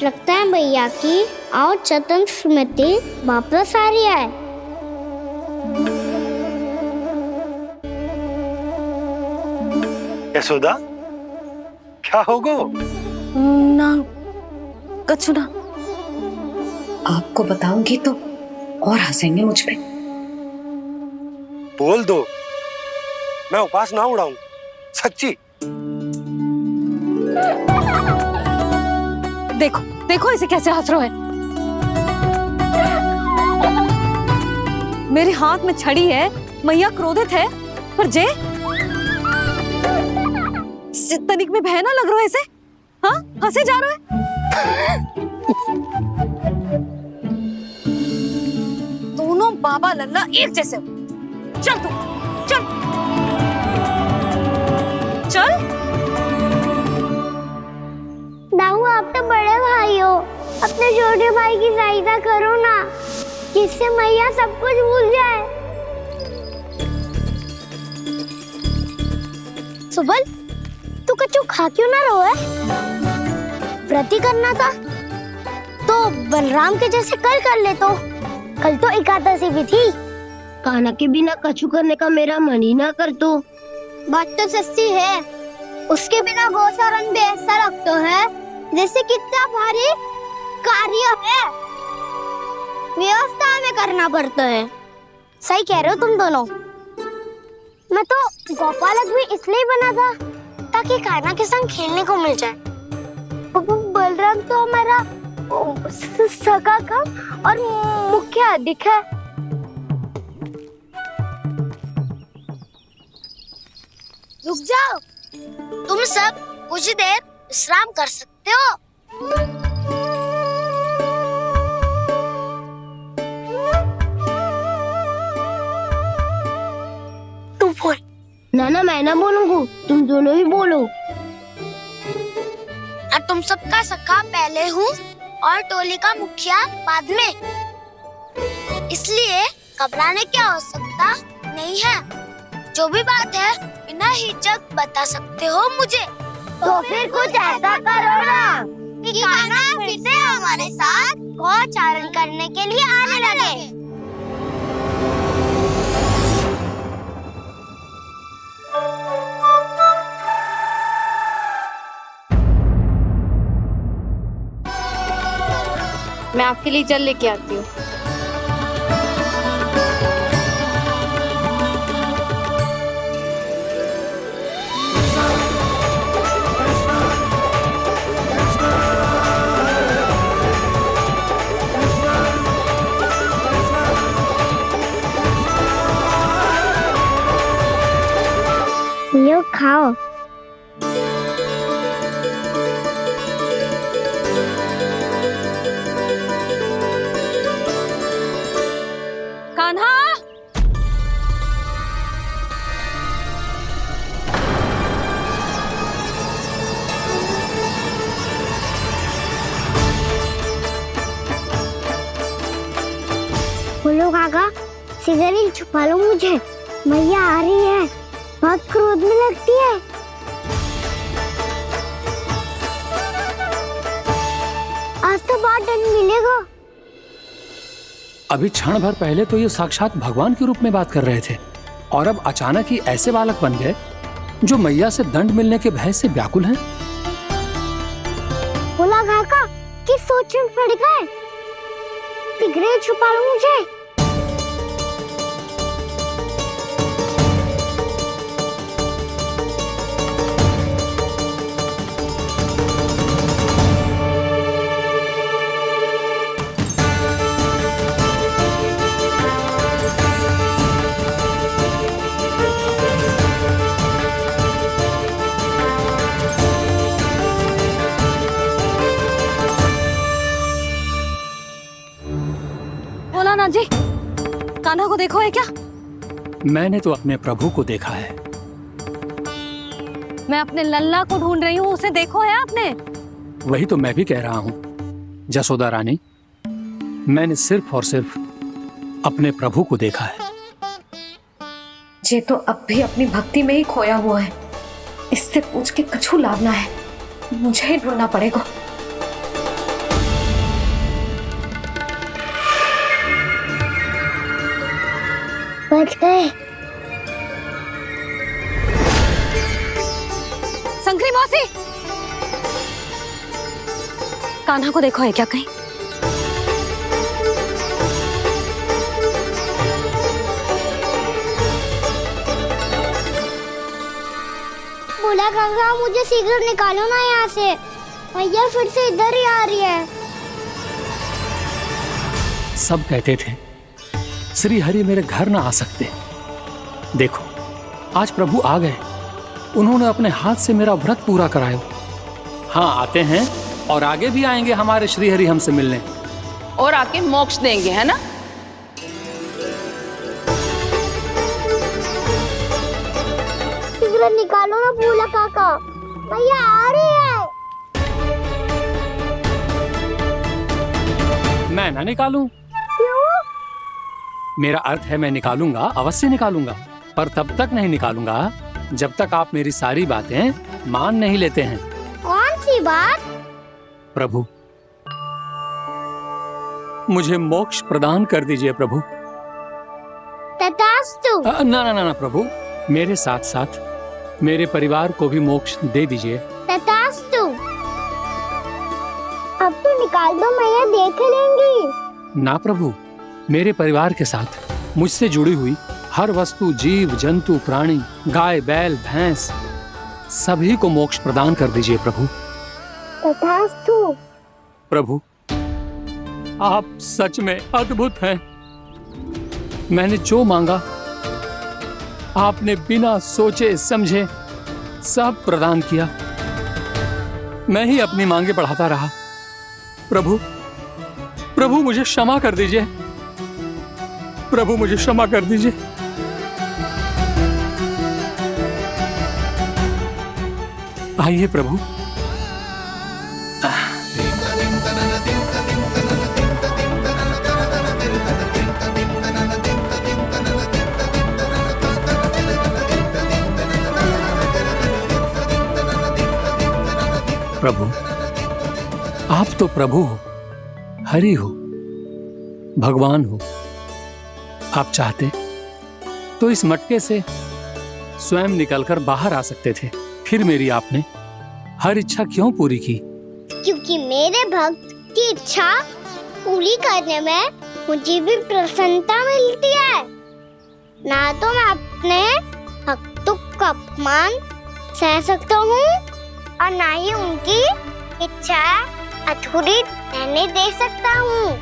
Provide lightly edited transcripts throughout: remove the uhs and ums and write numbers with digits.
लगता है भैया की और चतन स्मृति वापस आ रही है। यशोदा, क्या होगो? ना कछु ना। आपको बताऊंगी तो और हंसेंगे मुझ पे। बोल दो, मैं उपवास ना उड़ाऊं, सच्ची। देखो देखो इसे कैसे हंस रहा है। मेरे हाथ में छड़ी है, मैया क्रोधित है, पर जे तनिक में भय ना लग रहा है इसे। हाँ, हंसे जा रहा है। दोनों बाबा लल्ला एक जैसे हो। चल तू, चल चल। दाऊ, आप तो बड़े भाई हो, अपने छोटे भाई की सहायता करो ना, जिससे मैया सब कुछ भूल जाए। सुबल, तू कच्चू खा क्यों ना रहो है? व्रत ही करना था तो बलराम के जैसे कल कर ले। तो कल तो एकादशी भी थी। कान्हा के बिना कछु करने का मेरा मन ही ना कर। तो बात तो सच्ची है, उसके बिना गोचारण भी ऐसा लगता है जैसे कितना भारी कार्य है, व्यवस्था में करना पड़ता है। सही कह रहे हो तुम दोनों। मैं तो गोपालक भी इसलिए बना था ताकि कान्हा के संग खेलने को मिल जाए। बलराम तो हमारा सगा कम और मुख्य अधिक है। रुक जाओ, तुम सब कुछ देर विश्राम कर सकते हो। तू बोल। ना मैं ना बोलूंगा, तुम दोनों ही बोलो। और तुम सबका सखा पहले हूँ और टोली का मुखिया बाद में, इसलिए घबराने की आवश्यकता नहीं है। जो भी बात है बिना हिचक बता सकते हो मुझे। तो फिर कुछ ऐसा करो ना कि कान्हा फिर से हमारे साथ गोचारण करने के लिए आने लगे। मैं आपके लिए जल लेके आती हूँ। लो खाओ। कान्हा, बोलो काका, सिगरेट छुपा लो मुझे, मैया आ रही है, बहुत क्रोध में लगती है। आज तो बहुत दंड मिलेगा। अभी क्षण भर पहले तो ये साक्षात भगवान के रूप में बात कर रहे थे और अब अचानक ही ऐसे बालक बन गए जो मैया से दंड मिलने के भय से व्याकुल हैं। बोला काका, किस सोच में पड़ गए? सिगरेट छुपा लो मुझे। बोला जी, कान्हा को देखो है क्या? मैंने तो अपने प्रभु को देखा है। मैं अपने लल्ला को ढूंढ रही हूँ, उसे देखो है आपने? वही तो मैं भी कह रहा हूँ जसोदा रानी, मैंने सिर्फ और सिर्फ अपने प्रभु को देखा है। ये तो अब भी अपनी भक्ति में ही खोया हुआ है, इससे पूछ के कछु लाभ ना है, मुझे ही ढूंढना पड़ेगा। बच गए। संकरी मौसी, कान्हा को देखो है क्या कहीं? बोला काका मुझे शीघ्र निकालो ना यहाँ से, मैया फिर से इधर ही आ रही है। सब कहते थे श्री हरि मेरे घर ना आ सकते। देखो आज प्रभु आ गए, उन्होंने अपने हाथ से मेरा व्रत पूरा कराया। हाँ आते हैं और आगे भी आएंगे हमारे श्री हरि हमसे मिलने और आके मोक्ष देंगे, है ना? शीघ्र निकालो ना बोला काका, मैया आ रही है। मैं ना निकालूं? क्यों? मेरा अर्थ है मैं निकालूंगा, अवश्य निकालूंगा, पर तब तक नहीं निकालूंगा जब तक आप मेरी सारी बातें मान नहीं लेते हैं। कौन सी बात? प्रभु मुझे मोक्ष प्रदान कर दीजिए प्रभु। तथास्तु। ना ना ना ना प्रभु, मेरे साथ साथ मेरे परिवार को भी मोक्ष दे दीजिए। तथास्तु। अब तो निकाल दो, मैया देख लेंगी। ना प्रभु, मेरे परिवार के साथ मुझसे जुड़ी हुई हर वस्तु, जीव जंतु, प्राणी, गाय बैल भैंस, सभी को मोक्ष प्रदान कर दीजिए प्रभु। तथास्तु। प्रभु आप सच में अद्भुत हैं। मैंने जो मांगा आपने बिना सोचे समझे सब प्रदान किया। मैं ही अपनी मांगे बढ़ाता रहा। प्रभु प्रभु मुझे क्षमा कर दीजिए, प्रभु मुझे क्षमा कर दीजिए। आइए प्रभु। प्रभु आप तो प्रभु हो, हरि हो, भगवान हो। आप चाहते तो इस मटके से स्वयं निकलकर बाहर आ सकते थे, फिर मेरी आपने हर इच्छा क्यों पूरी की? क्योंकि मेरे भक्त की इच्छा पूरी करने में मुझे भी प्रसन्नता मिलती है। ना तो मैं अपने भक्तों का अपमान सह सकता हूँ और ना ही उनकी इच्छा अधूरी रहने दे सकता हूँ।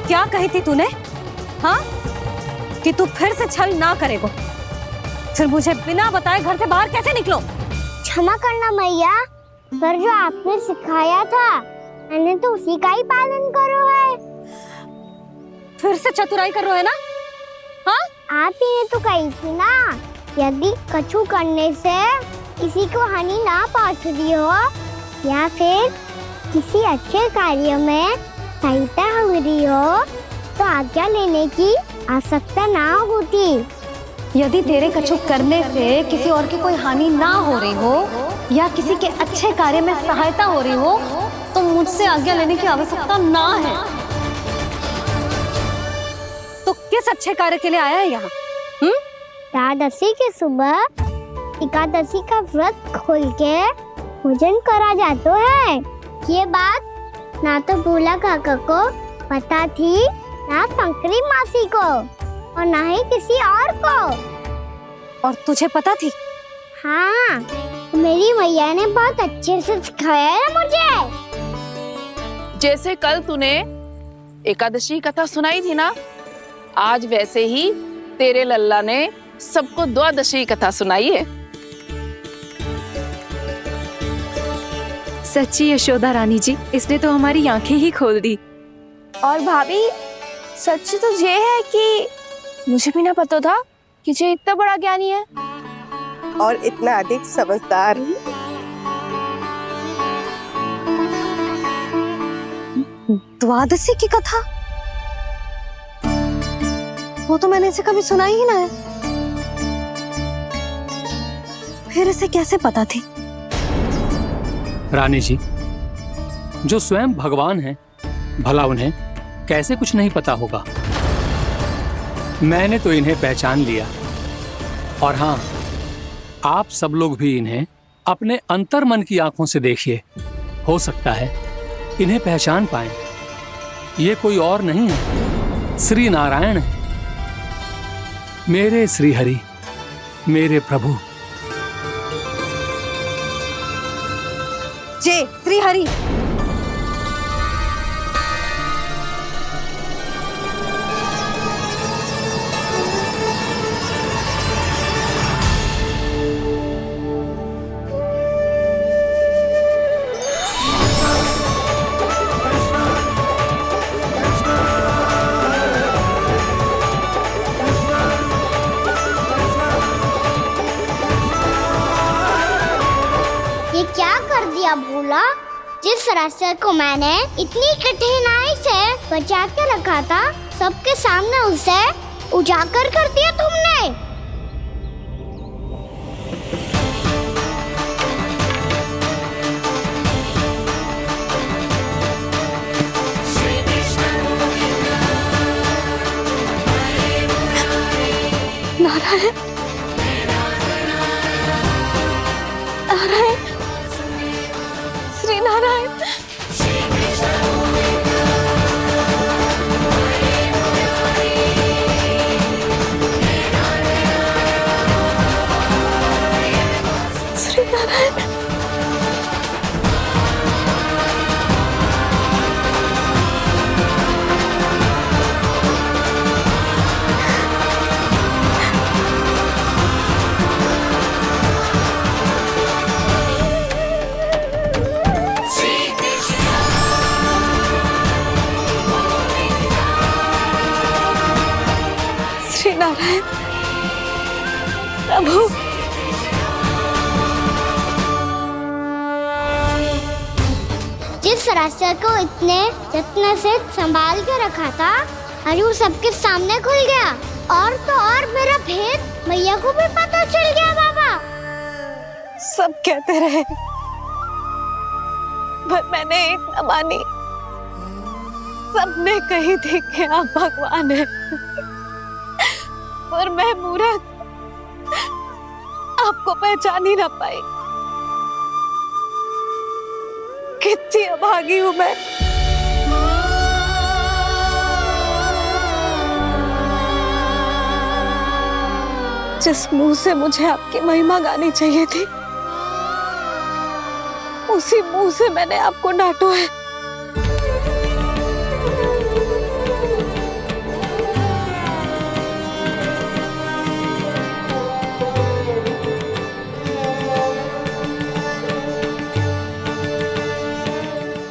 क्या कही थी तूने? हाँ, कि तू फिर से छल ना करेगा। फिर मुझे बिना बताए घर से बाहर कैसे निकलो? क्षमा करना मैया, पर जो आपने सिखाया था मैंने तो उसी का ही पालन करो है। फिर से चतुराई कर रहे हो है ना? हाँ, आप ही ने तो कही थी ना, यदि कछु करने से किसी को हानि ना पहुंच रही हो या फिर किसी अच्छे कार्य में सहायता हो रही हो तो आज्ञा लेने की आवश्यकता ना होती। यदि तेरे कछु करने से किसी और की कोई हानि ना हो रही हो या किसी के अच्छे कार्य में सहायता हो रही हो तो मुझसे आज्ञा लेने की आवश्यकता ना है। तो किस अच्छे कार्य के लिए आया है यहाँ? एकादशी के सुबह एकादशी का व्रत खोल के भोजन करा जाता है। ये बात ना तो भोला काका को पता थी, ना संकरी मासी को और ना ही किसी और को। और तुझे पता थी? हाँ, मेरी मैया ने बहुत अच्छे से सिखाया है मुझे। जैसे कल तूने एकादशी कथा सुनाई थी ना, आज वैसे ही तेरे लल्ला ने सबको द्वादशी कथा सुनाई है। सच्ची यशोदा रानी जी, इसने तो हमारी आंखें ही खोल दी। और भाभी, सच तो ये है कि मुझे भी ना पता था कि ये इतना बड़ा ज्ञानी है और इतना अधिक समझदार। द्वादशी की कथा? वो तो मैंने इसे कभी सुना ही ना है। फिर इसे कैसे पता थी? रानी जी, जो स्वयं भगवान हैं, भला उन्हें कैसे कुछ नहीं पता होगा। मैंने तो इन्हें पहचान लिया, और हाँ, आप सब लोग भी इन्हें अपने अंतर मन की आंखों से देखिए। हो सकता है इन्हें पहचान पाएं। ये कोई और नहीं है, श्री नारायण है, मेरे श्री हरि, मेरे प्रभु। जय श्री हरि। ये क्या कर दिया भोला? जिस रास्ते को मैंने इतनी कठिनाई से बचा के रखा था, सबके सामने उसे उजागर कर दिया तुमने। नारायण, नारायण, श्री नारायण। श्री नारायण। श्री नारायण प्रभु। जिस रास्ते को इतने जत्न से संभाल के रखा था, आज वो सबके सामने खुल गया। और तो और मेरा भेद मैया को भी पता चल गया बाबा। सब कहते रहे, पर मैंने एक न मानी। सबने कही थी कि आप भगवान हैं, पर मैं मूर्ख आपको पहचान ही ना पाई। कितनी अभागी हूं मैं। जिस मुंह से मुझे आपकी महिमा गानी चाहिए थी, उसी मुंह से मैंने आपको डांटा है।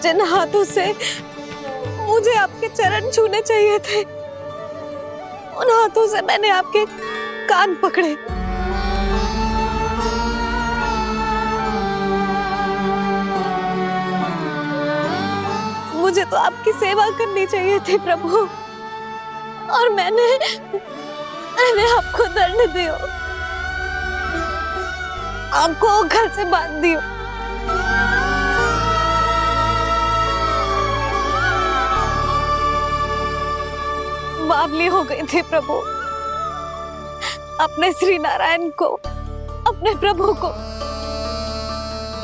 जिन हाथों से मुझे आपके चरण छूने चाहिए थे, उन हाथों से मैंने आपके कान पकड़े। मुझे तो आपकी सेवा करनी चाहिए थी प्रभु, और मैंने आपको दंड दियो, आपको घर से बांध दियो। बावली हो गई थी प्रभु। अपने श्री नारायण को, अपने प्रभु को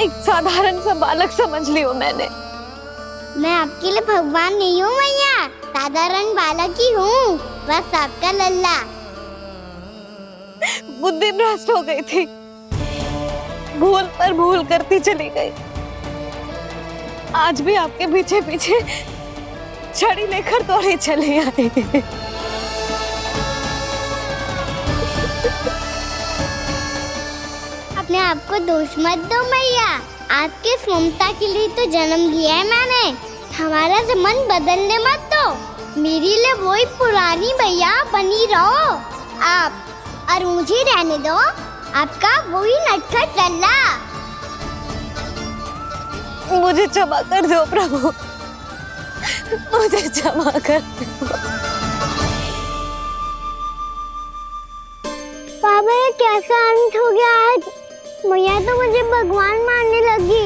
एक साधारण सा बालक समझ लियो मैंने। मैं आपके लिए भगवान नहीं हूँ मैया, साधारण बालक ही हूँ, बस आपका लल्ला। बुद्धि भ्रष्ट हो गई थी, भूल पर भूल करती चली गई। आज भी आपके पीछे पीछे छड़ी लेकर दौड़े चले आए। अपने आप को दोष मत दो मैया, आपके ममता के लिए तो जन्म लिया है मैंने। हमारा मन बदलने मत दो, मेरे लिए वही पुरानी भैया बनी रहो आप, और मुझे रहने दो आपका वही नटखट लल्ला। मुझे क्षमा कर दो प्रभु, मुझे क्षमा कर दो। कैसा अंत हो गया आज। मैया तो मुझे भगवान मानने लगी,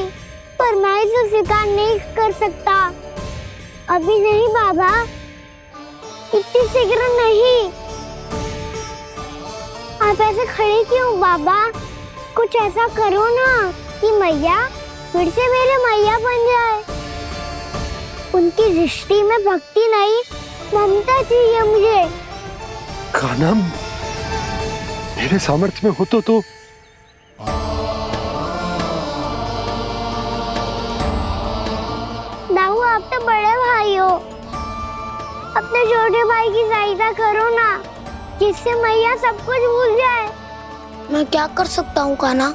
पर मैं इसे स्वीकार नहीं कर सकता। अभी नहीं बाबा, इतनी शीघ्र नहीं। आप ऐसे खड़े क्यों बाबा? कुछ ऐसा करो ना कि मैया फिर से मेरे मैया बन जाए। उनकी दृष्टि में भक्ति नहीं, ममता चाहिए मुझे। कान्हा, मेरे सामर्थ्य में हो तो दाऊ, आप तो बड़े भाई हो, अपने छोटे भाई की सहायता करो ना, जिससे मैया सब कुछ भूल जाए। मैं क्या कर सकता हूँ कान्हा?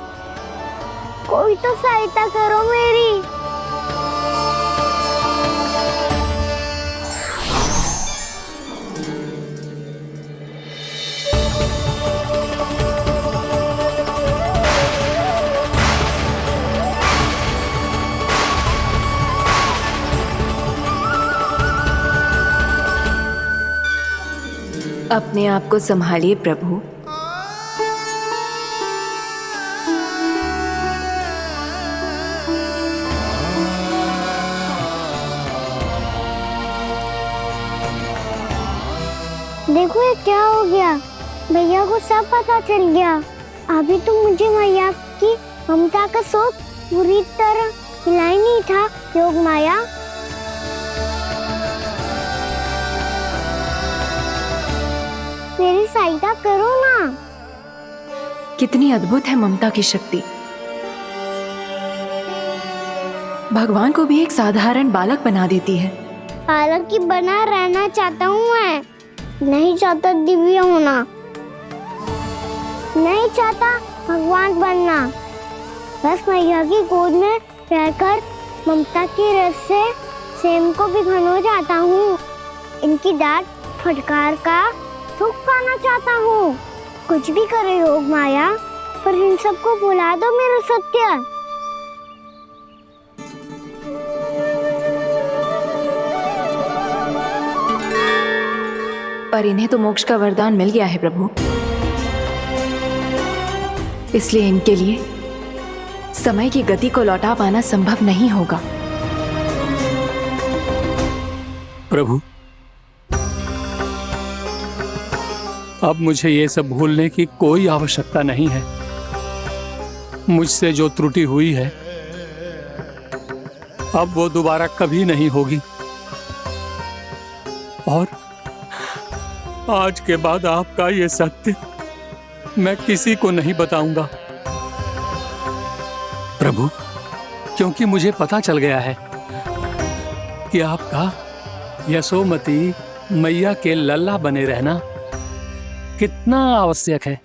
कोई तो सहायता करो मेरी। अपने आप को संभालिए प्रभु। देखो ये क्या हो गया, भैया को सब पता चल गया। अभी तो मुझे मैया की ममता का शौक पूरी तरह हिला ही नहीं था। योग माया, मेरी सहायता करो ना। कितनी अद्भुत है ममता की शक्ति। भगवान को भी एक साधारण बालक बना देती है। बालक की बना रहना चाहता हूँ मैं, नहीं चाहता दिव्य होना, नहीं चाहता भगवान बनना। बस मैया की गोद में रहकर ममता की रस से सेम को भिगोना चाहता हूँ। इनकी डांट फटकार का सुख पाना चाहता हूँ। कुछ भी करे योग माया, पर इन सबको भुला दो मेरा सत्य। पर इन्हें तो मोक्ष का वरदान मिल गया है प्रभु, इसलिए इनके लिए समय की गति को लौटा पाना संभव नहीं होगा। प्रभु, अब मुझे ये सब भूलने की कोई आवश्यकता नहीं है। मुझसे जो त्रुटि हुई है अब वो दोबारा कभी नहीं होगी, और आज के बाद आपका ये सत्य मैं किसी को नहीं बताऊंगा प्रभु, क्योंकि मुझे पता चल गया है कि आपका यशोमती मैया के लल्ला बने रहना कितना आवश्यक है।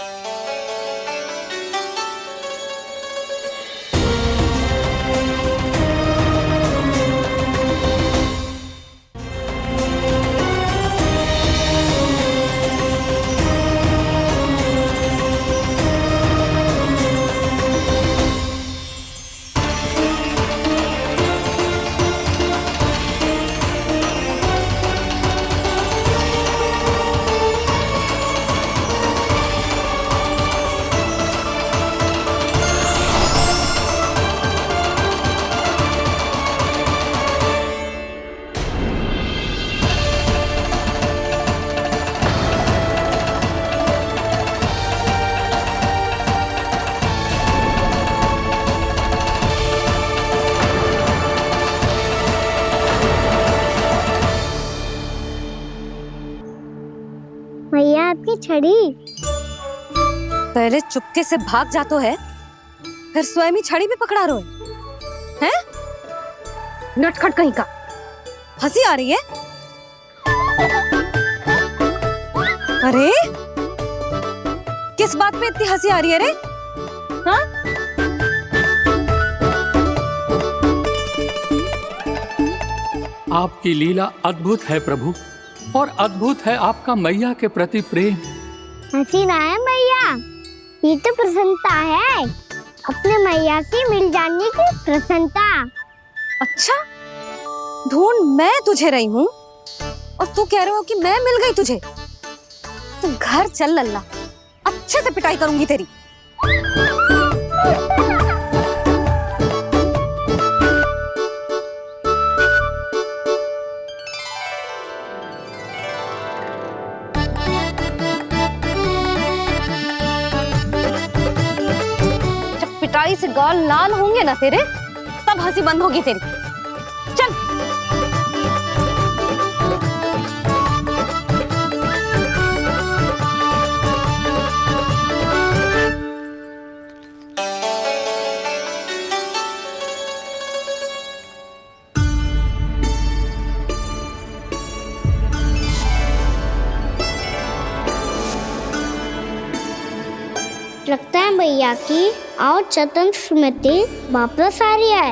मैया आपकी छड़ी। पहले चुपके से भाग जातो है, फिर स्वयं ही छड़ी भी पकड़ा रो है? नटखट कहीं का। हंसी आ रही है? अरे किस बात पे इतनी हंसी आ रही है रे? हाँ? आपकी लीला अद्भुत है प्रभु, और अद्भुत है आपका मैया के प्रति प्रेम। हंसी ना है मैया, ये तो प्रसन्नता है, अपने मैया से मिल जाने की प्रसन्नता। अच्छा, ढूंढ मैं तुझे रही हूँ और तू कह रहे हो कि मैं मिल गई तुझे। तू घर चल लल्ला, अब अच्छे से पिटाई करूंगी तेरी। जब पिटाई से गाल लाल होंगे ना तेरे, तब हंसी बंद होगी तेरी। चल। लगता है भैया की और चतन स्मृति वापस आ रही है।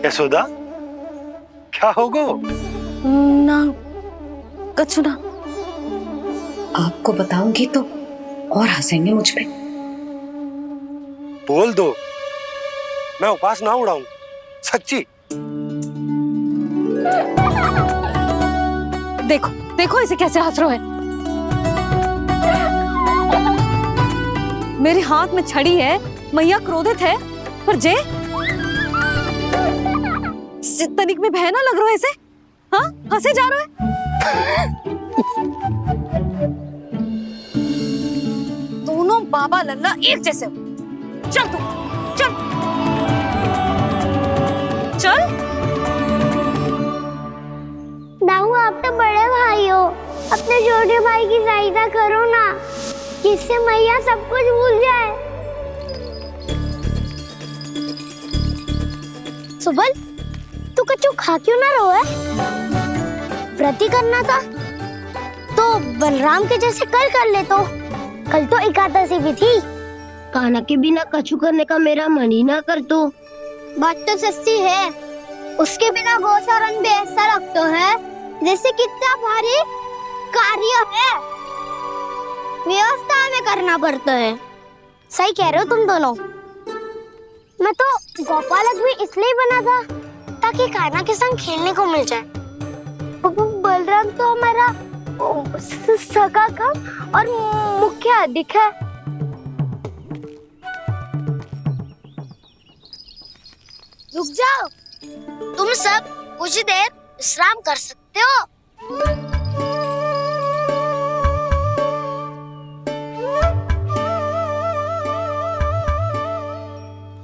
यशोदा, क्या होगा? ना कछु ना। आपको बताऊंगी तो और हंसेंगे मुझ पे। बोल दो, मैं उपवास ना उड़ाऊं, सच्ची। देखो देखो इसे कैसे हंस रहे हैं। मेरे हाथ में छड़ी है, मैया क्रोधित है, पर जे तनिक में भय ना लग रहा है इसे। हाँ, हंसे जा रहा है। दोनों बाबा लल्ला एक जैसे हो। चल तू, चल चल। दाऊ, आप तो बड़े भाई हो, अपने छोटे भाई की सहायता करो ना, जिससे मैया सब कुछ भूल जाए। सुबल, तू कच्चू खा क्यों ना रहो है? व्रती करना था तो बलराम के जैसे कल कर ले तो। कल तो एकादशी भी थी। कान्हा के बिना कछु करने का मेरा मन ही ना कर तो। बात तो सच्ची है, उसके बिना गोचारण भी ऐसा लगता है जैसे कितना भारी कार्य है, व्यवस्था में करना पड़ता है। सही कह रहे हो तुम दोनों। मैं तो गोपालक भी इसलिए बना था ताकि कान्हा के संग खेलने को मिल जाए। बलराम तो हमारा सगा काम और मुख्य अधिक है। रुक जाओ, तुम सब कुछ देर विश्राम कर सकते हो।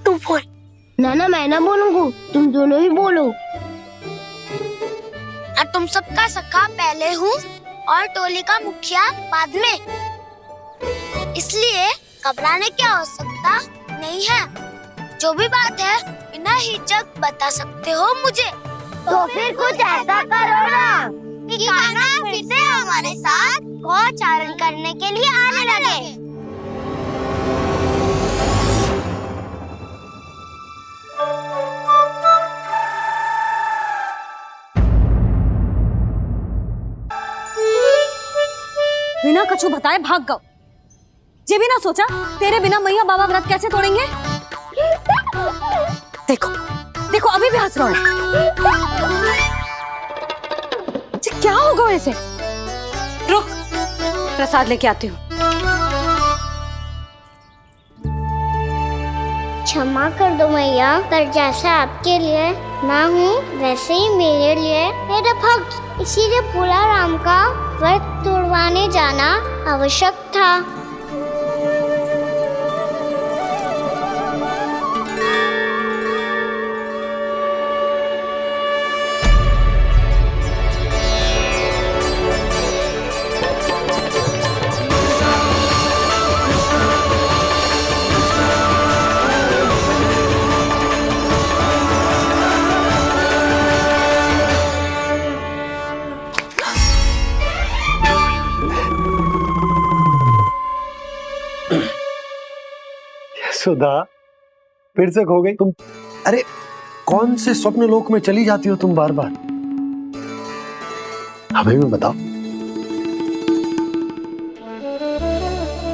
तू बोल। ना मैं ना बोलूंगा, तुम दोनों ही बोलो। और तुम सबका सखा पहले हूँ और टोली का मुखिया बाद में, इसलिए घबराने की आवश्यकता नहीं है। जो भी बात है बिना हिचक बता सकते हो मुझे। तो फिर कुछ ऐसा करो ना कि कान्हा फिर से हमारे साथ गोचारण करने के लिए आने लगे। बिना कछु बताए भाग गओ। ये भी ना सोचा तेरे बिना मैया बाबा व्रत कैसे तोड़ेंगे। देखो देखो अभी भी हंस रहा है। क्या होगा ऐसे? रुक, प्रसाद लेके आती हूँ। क्षमा कर दो मैया, पर जैसा आपके लिए ना हूँ वैसे ही मेरे लिए मेरे भक्त, इसीलिए भोला राम का व्रत तोड़वाने जाना आवश्यक था। सुधा, फिर से खो गई तुम। अरे कौन से स्वप्न लोक में चली जाती हो तुम बार बार? हमें भी बताओ।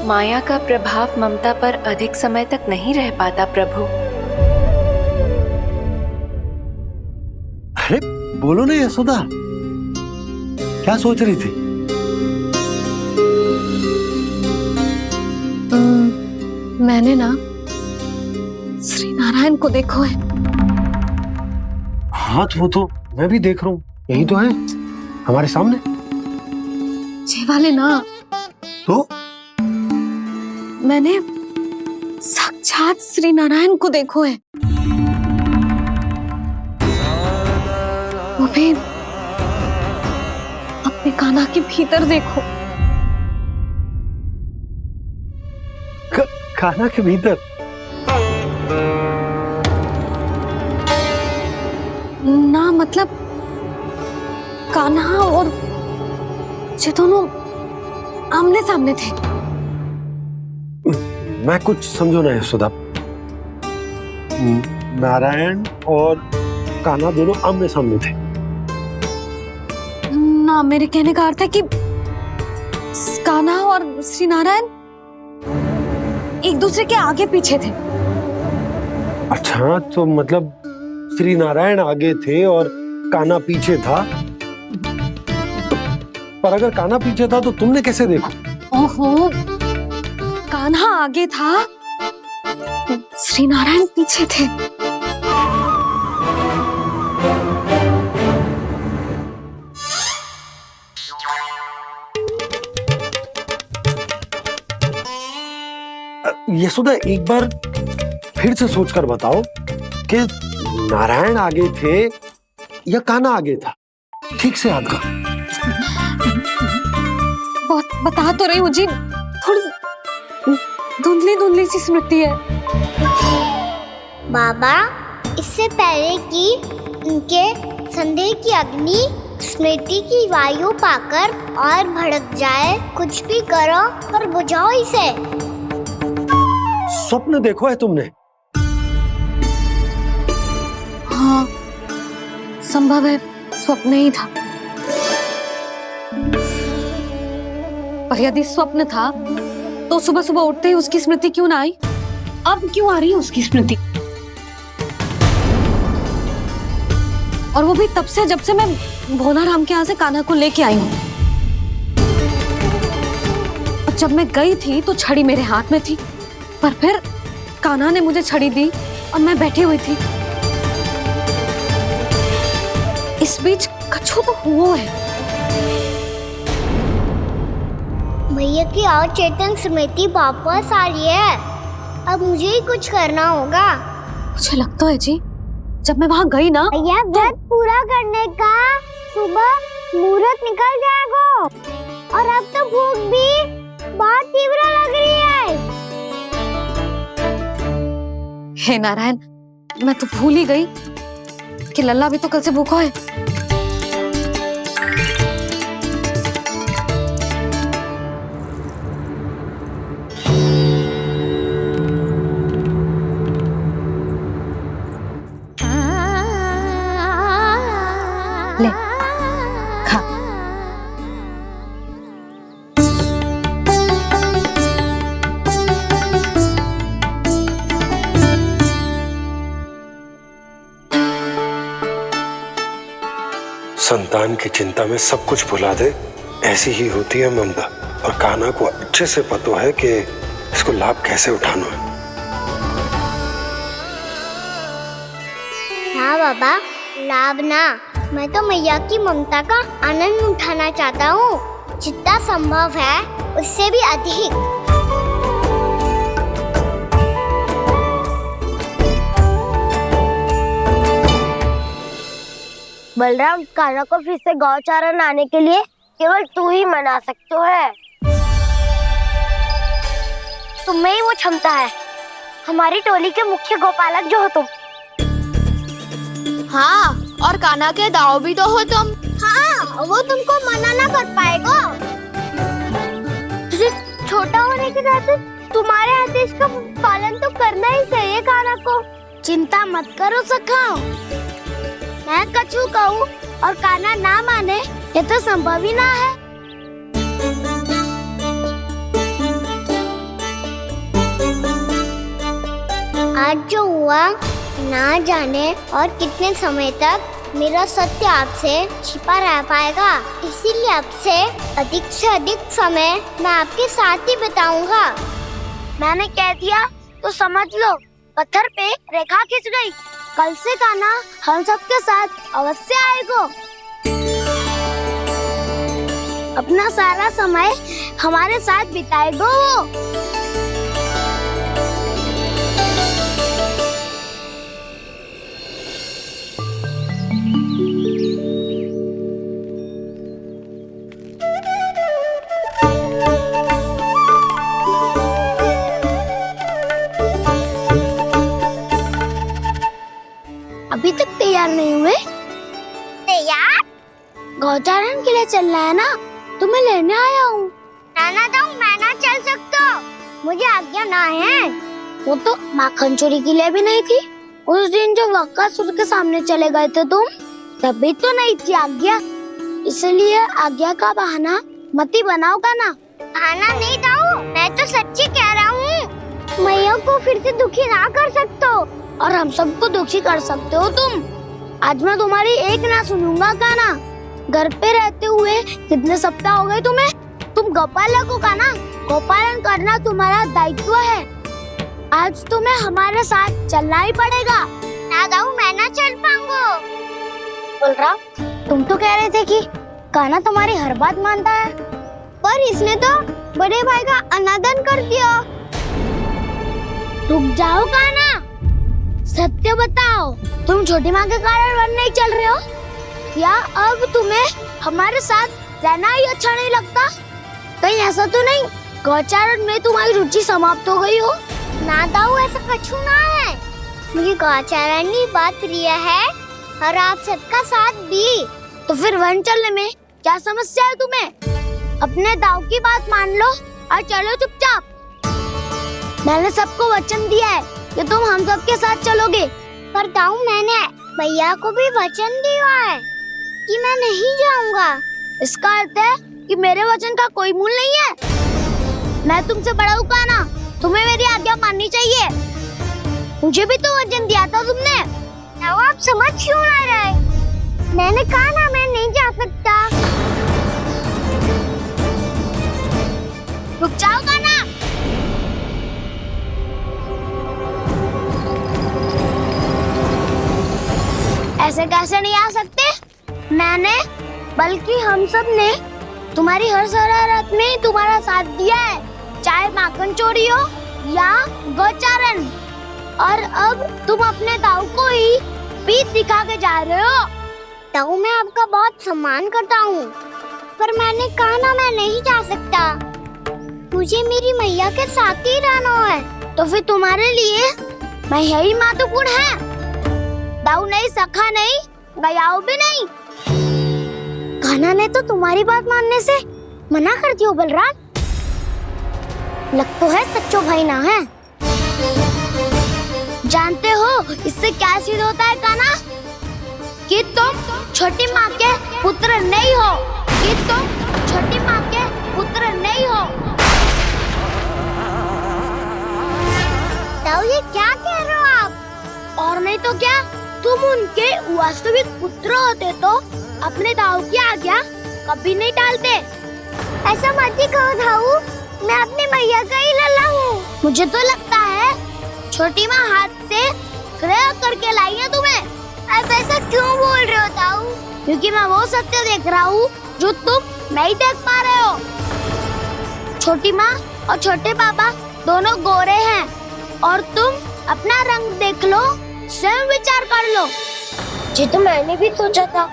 माया का प्रभाव ममता पर अधिक समय तक नहीं रह पाता प्रभु। अरे बोलो ना यशोदा, क्या सोच रही थी? मैंने ना श्री नारायण को देखो है। हाँ तो वो तो मैं भी देख रहा हूँ, यही तो है हमारे सामने। ये वाले ना, तो मैंने साक्षात श्री नारायण को देखो है, वो भी अपने कान्हा के भीतर देखो। कान्हा के भीतर? ना मतलब कान्हा और ये दोनों आमने सामने थे। मैं कुछ समझो ना यशोदा। नारायण और कान्हा दोनों आमने सामने थे? ना, मेरे कहने का अर्थ है कि कान्हा और श्री नारायण एक दूसरे के आगे पीछे थे। अच्छा, तो मतलब श्री नारायण आगे थे और कान्हा पीछे था। पर अगर कान्हा पीछे था तो तुमने कैसे देखा? ओहो, कान्हा आगे था, श्री नारायण पीछे थे। यशोदा, एक बार फिर से सोचकर बताओ कि नारायण आगे थे या कान्हा आगे था? ठीक से याद कर। बहुत बता तो रही हूँ जी, थोड़ी धुंधली धुंधली सी स्मृति है। बाबा, इससे पहले कि उनके संदेह की अग्नि स्मृति की वायु पाकर और भड़क जाए, कुछ भी करो पर बुझाओ इसे। स्वप्न देखो है तुमने? हाँ, संभव है स्वप्न ही था। पर यदि स्वप्न था तो सुबह सुबह उठते ही उसकी स्मृति क्यों ना आई? अब क्यों आ रही है उसकी स्मृति? और वो भी तब से जब से मैं भोलाराम के यहाँ से कान्हा को लेके आई हूँ। और जब मैं गई थी तो छड़ी मेरे हाथ में थी, पर फिर कान्हा ने मुझे छड़ी दी और मैं बैठी हुई थी। इस बीच कछु तो हुआ है। भैया की अचेतन स्मृति वापस आ रही है। अब मुझे ही कुछ करना होगा। मुझे लगता है जी, जब मैं वहां गई ना, भैया व्रत पूरा करने का सुबह मुहूर्त निकल जाएगा और अब तो भूख भी बहुत तीव्र लग रही है। हे नारायण, मैं तो भूल ही गई कि लल्ला भी तो कल से भूखा है। ले, खा। संतान की चिंता में सब कुछ भुला दे, ऐसी ही होती है ममता। और कान्हा को अच्छे से पता है कि इसको लाभ कैसे उठाना है। हाँ बाबा, लाभ ना, मैं तो मैया की ममता का आनंद उठाना चाहता हूँ, जितना संभव है उससे भी अधिक। बलराम, कान्हा को फिर से गौचारण आने के लिए केवल तू ही मना सकते है। तुम्हें ही वो क्षमता है, हमारी टोली के मुख्य गोपालक जो हो तुम। हाँ, और कान्हा के दाव भी तो हो तुम। हाँ, वो तुमको मना ना कर पाएगा। तुझे छोटा होने के नाते तुम्हारे आदेश का पालन तो करना ही चाहिए कान्हा को। चिंता मत करो सखा, मैं कछु कहूँ और कान्हा ना माने, ये तो संभव ही ना है। आज जो हुआ ना जाने और कितने समय तक मेरा सत्य आपसे छिपा रह पाएगा, इसीलिए आपसे अधिक से अधिक समय मैं आपके साथ ही बिताऊंगा। मैंने कह दिया तो समझ लो, पत्थर पे रेखा खींच गई। कल से कान्हा हम सबके साथ अवश्य आएगा। अपना सारा समय हमारे साथ बिताएगा वो। अभी तक तैयार नहीं हुए? तैयार? गौचारण के लिए चलना है ना, तुम्हें लेने आया हूँ। नाना तो मैं ना चल सकता, मुझे आज्ञा ना है। वो तो माखन चोरी के लिए भी नहीं थी। उस दिन जो वक्कासुर के सामने चले गए थे तुम, तभी तो नहीं थी आज्ञा। इसलिए आज्ञा का बहाना मत ही बनाओ ना। बहाना नहीं दाऊ, मैं तो सच्ची कह रहा हूँ। मैया को फिर से दुखी ना कर सकते हो और हम सबको दुखी कर सकते हो तुम। आज मैं तुम्हारी एक ना सुनूंगा कान्हा। घर पे रहते हुए कितने सप्ताह हो गए तुम्हें? तुम गोपालक हो कान्हा, गोपालन करना तुम्हारा दायित्व है। आज तुम्हें हमारे साथ चलना ही पड़ेगा। ना दाऊ, मैं ना चल पाऊंगा। बोल रहा, तुम तो कह रहे थे कि कान्हा तुम्हारी हर बात मानता है, पर इसने तो बड़े भाई का अनादर कर दिया। रुक जाओ कान्हा, सत्य बताओ, तुम छोटी माँ के कारण वन नहीं चल रहे हो या अब तुम्हें हमारे साथ रहना ही अच्छा नहीं लगता? कहीं ऐसा तो नहीं गौचारण में तुम्हारी रुचि समाप्त हो गई हो? ना दाऊ, ऐसा कछु ना है। मुझे गौचारण की बात प्रिय है और आप सबका साथ भी। तो फिर वन चलने में क्या समस्या है तुम्हें? अपने दाऊ की बात मान लो और चलो चुपचाप। मैंने सबको वचन दिया है कि तुम हम सबके साथ चलोगे। पर दाऊ, मैंने भैया को भी वचन दिया है कि मैं नहीं जाऊंगा। इसका अर्थ है कि मेरे वचन का कोई मूल नहीं है। मैं तुमसे बड़ा हूँ कान्हा, तुम्हें मेरी आज्ञा माननी चाहिए। मुझे भी तो वचन दिया था तुमने। दाऊ, आप समझ क्यों आ रहे? मैंने कहा ना, मैं नहीं जा सकता। रुक जाओ कान्हा। ऐसे कैसे नहीं आ सकते? मैंने बल्कि हम सब ने तुम्हारी हर शरारत में तुम्हारा साथ दिया है, चाहे माखन चोरी हो या गौचारण। और अब तुम अपने दाऊ को ही पीठ दिखा के जा रहे हो। दाऊ, मैं आपका बहुत सम्मान करता हूँ, पर मैंने कहा ना, मैं नहीं जा सकता। मुझे मेरी मैया के साथ ही रहना है। तो फिर तुम्हारे लिए मैं यही महत्वपूर्ण है। दाऊ नहीं, सखा नहीं, गयाऊ भी नहीं। कान्हा ने तो तुम्हारी बात मानने से मना कर दिया बलराम। लग तो है सच्चो भाई ना है। जानते हो इससे क्या सिद्ध होता है कान्हा? कि तुम छोटी माँ के पुत्र नहीं हो, कि तुम छोटी माँ के पुत्र नहीं हो। दाऊ, ये क्या कह रहे हो आप? और नहीं तो क्या, तुम उनके वास्तविक पुत्र होते तो अपने दाऊ की आज्ञा कभी नहीं टालते। ऐसा मत ही कहो दाऊ, मैं अपनी मैया का ही लल्ला हूँ। मुझे तो लगता है छोटी माँ हाथ से ग्रह करके लाई है तुम्हें। अब ऐसा क्यों बोल रहे हो दाऊ? क्योंकि मैं वो सत्य देख रहा हूँ जो तुम नहीं देख पा रहे हो। छोटी माँ और छोटे पापा दोनों गोरे हैं और तुम अपना रंग देख लो, स्वयं विचार कर लो। जी तो मैंने भी सोचा था,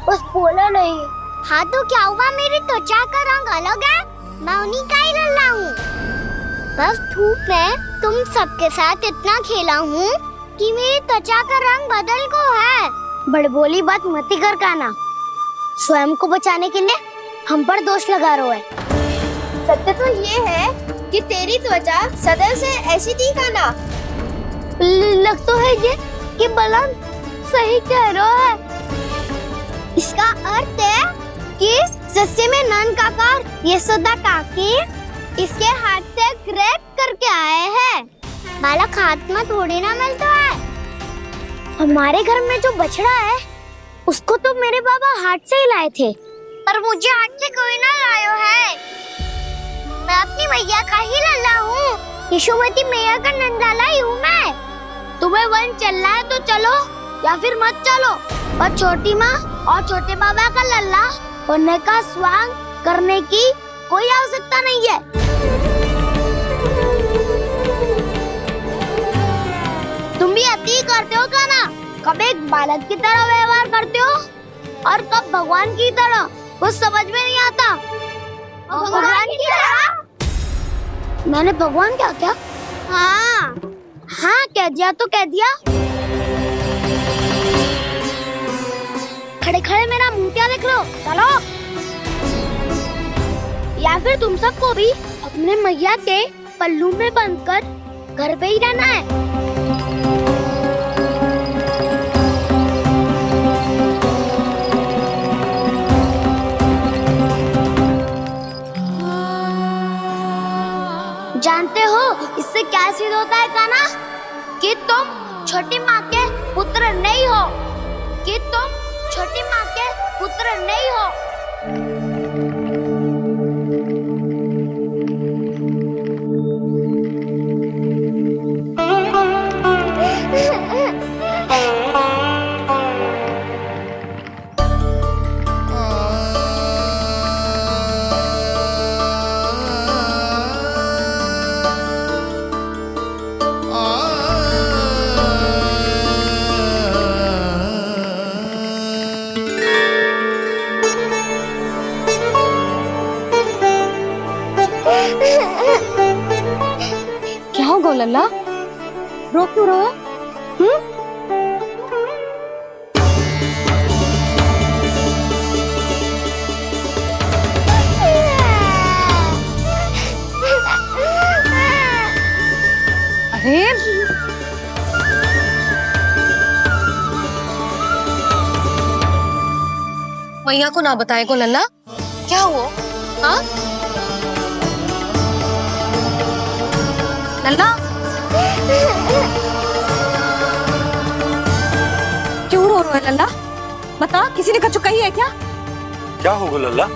बस बोला नहीं। हाँ तो क्या हुआ, मेरी त्वचा का रंग अलग है, मैं उन्हीं का ही लल्ला हूँ। बस धूप में तुम सबके साथ इतना खेला हूँ कि मेरी त्वचा का रंग बदल को है। बड़बोली बात मत ही कर कान्हा, स्वयं को बचाने के लिए हम पर दोष लगा रहे है। सत्य तो ये है कि तेरी त्वचा सदैव से ऐसी थी कान्हा। लग तो है ये कि बलराम सही कह रहा है। इसका अर्थ है कि सस्य में नन काकार यशोदा काकी इसके हाथ से ग्रेट करके आए हैं। बालक हाथ में थोड़ी ना मिलता है। हमारे घर में जो बछड़ा है उसको तो मेरे बाबा हाट से ही लाए थे, पर मुझे हाट से कोई ना लायो है। मैं अपनी मैया का ही लल्ला हूँ, यशोमती मैया का नंदलाला ही हूँ मैं। तुम्हें वन चलना है तो चलो, या फिर मत चलो, पर छोटी माँ और छोटे बाबा का लल्ला बनने का स्वांग करने की कोई आवश्यकता नहीं है। तुम भी अति करते हो क्या ना? कब एक बालक की तरह व्यवहार करते हो और कब भगवान की तरह, कुछ समझ में नहीं आता। भगवान की तरह? मैंने भगवान क्या क्या? हाँ हाँ, कह दिया तो कह दिया। खड़े खड़े मेरा मुंह क्या देख लो, चलो। या फिर तुम सबको भी अपने मैया के पल्लू में बंधकर घर पे ही रहना है। जानते हो इससे क्या सिद्ध होता है काना? कि तुम छोटी माँ के पुत्र नहीं हो, कि तुम छोटी माँ के पुत्र नहीं हो। क्या हो गो लल्ला, रो क्यों रहो? अरे मैया को ना बताए को लल्ला, क्या हुआ? हाँ लल्ला, क्यों रो रहा है लल्ला? बता, किसी ने कछु कही है क्या? क्या होगा लल्ला?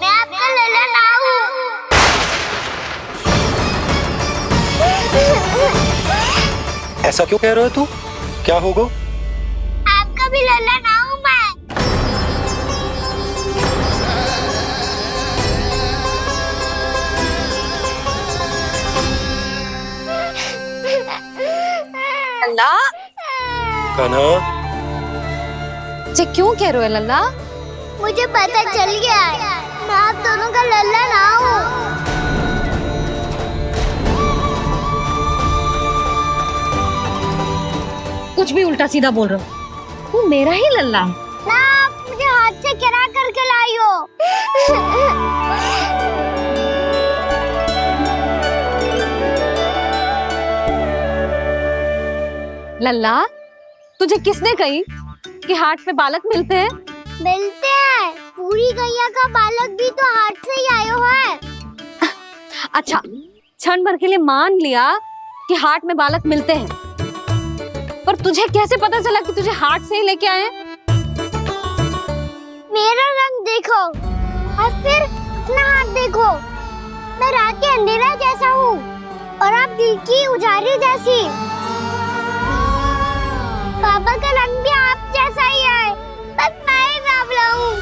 मैं आपका लल्ला ना हूँ। ऐसा क्यों कह रहे हो तू? क्या होगा? आपका भी लल्ला ना हूँ मैं। लल्ला, कान्हा, ये क्यों कह रहे हो लल्ला? मुझे पता चल गया है, मैं आप दोनों का लल्ला ना हूँ। कुछ भी उल्टा सीधा बोल रहे हो, तू मेरा ही लल्ला है। ना, आप मुझे हाथ से गिरा करके लाई हो। लल्ला, तुझे किसने कही कि हाट में बालक मिलते हैं? मिलते हैं, पूरी गैया का बालक भी तो हाट से ही आयो है। अच्छा, क्षण भर के लिए मान लिया कि हाट में बालक मिलते हैं, पर तुझे कैसे पता चला कि तुझे हाट से ही लेके आए? मेरा रंग देखो और फिर अपना हाथ देखो। मैं रात के अंधेरा जैसा हूँ और आप दिल की उजाली जैसी। पापा का रंग भी आप जैसा ही है, बस मैं ही बावला हूँ।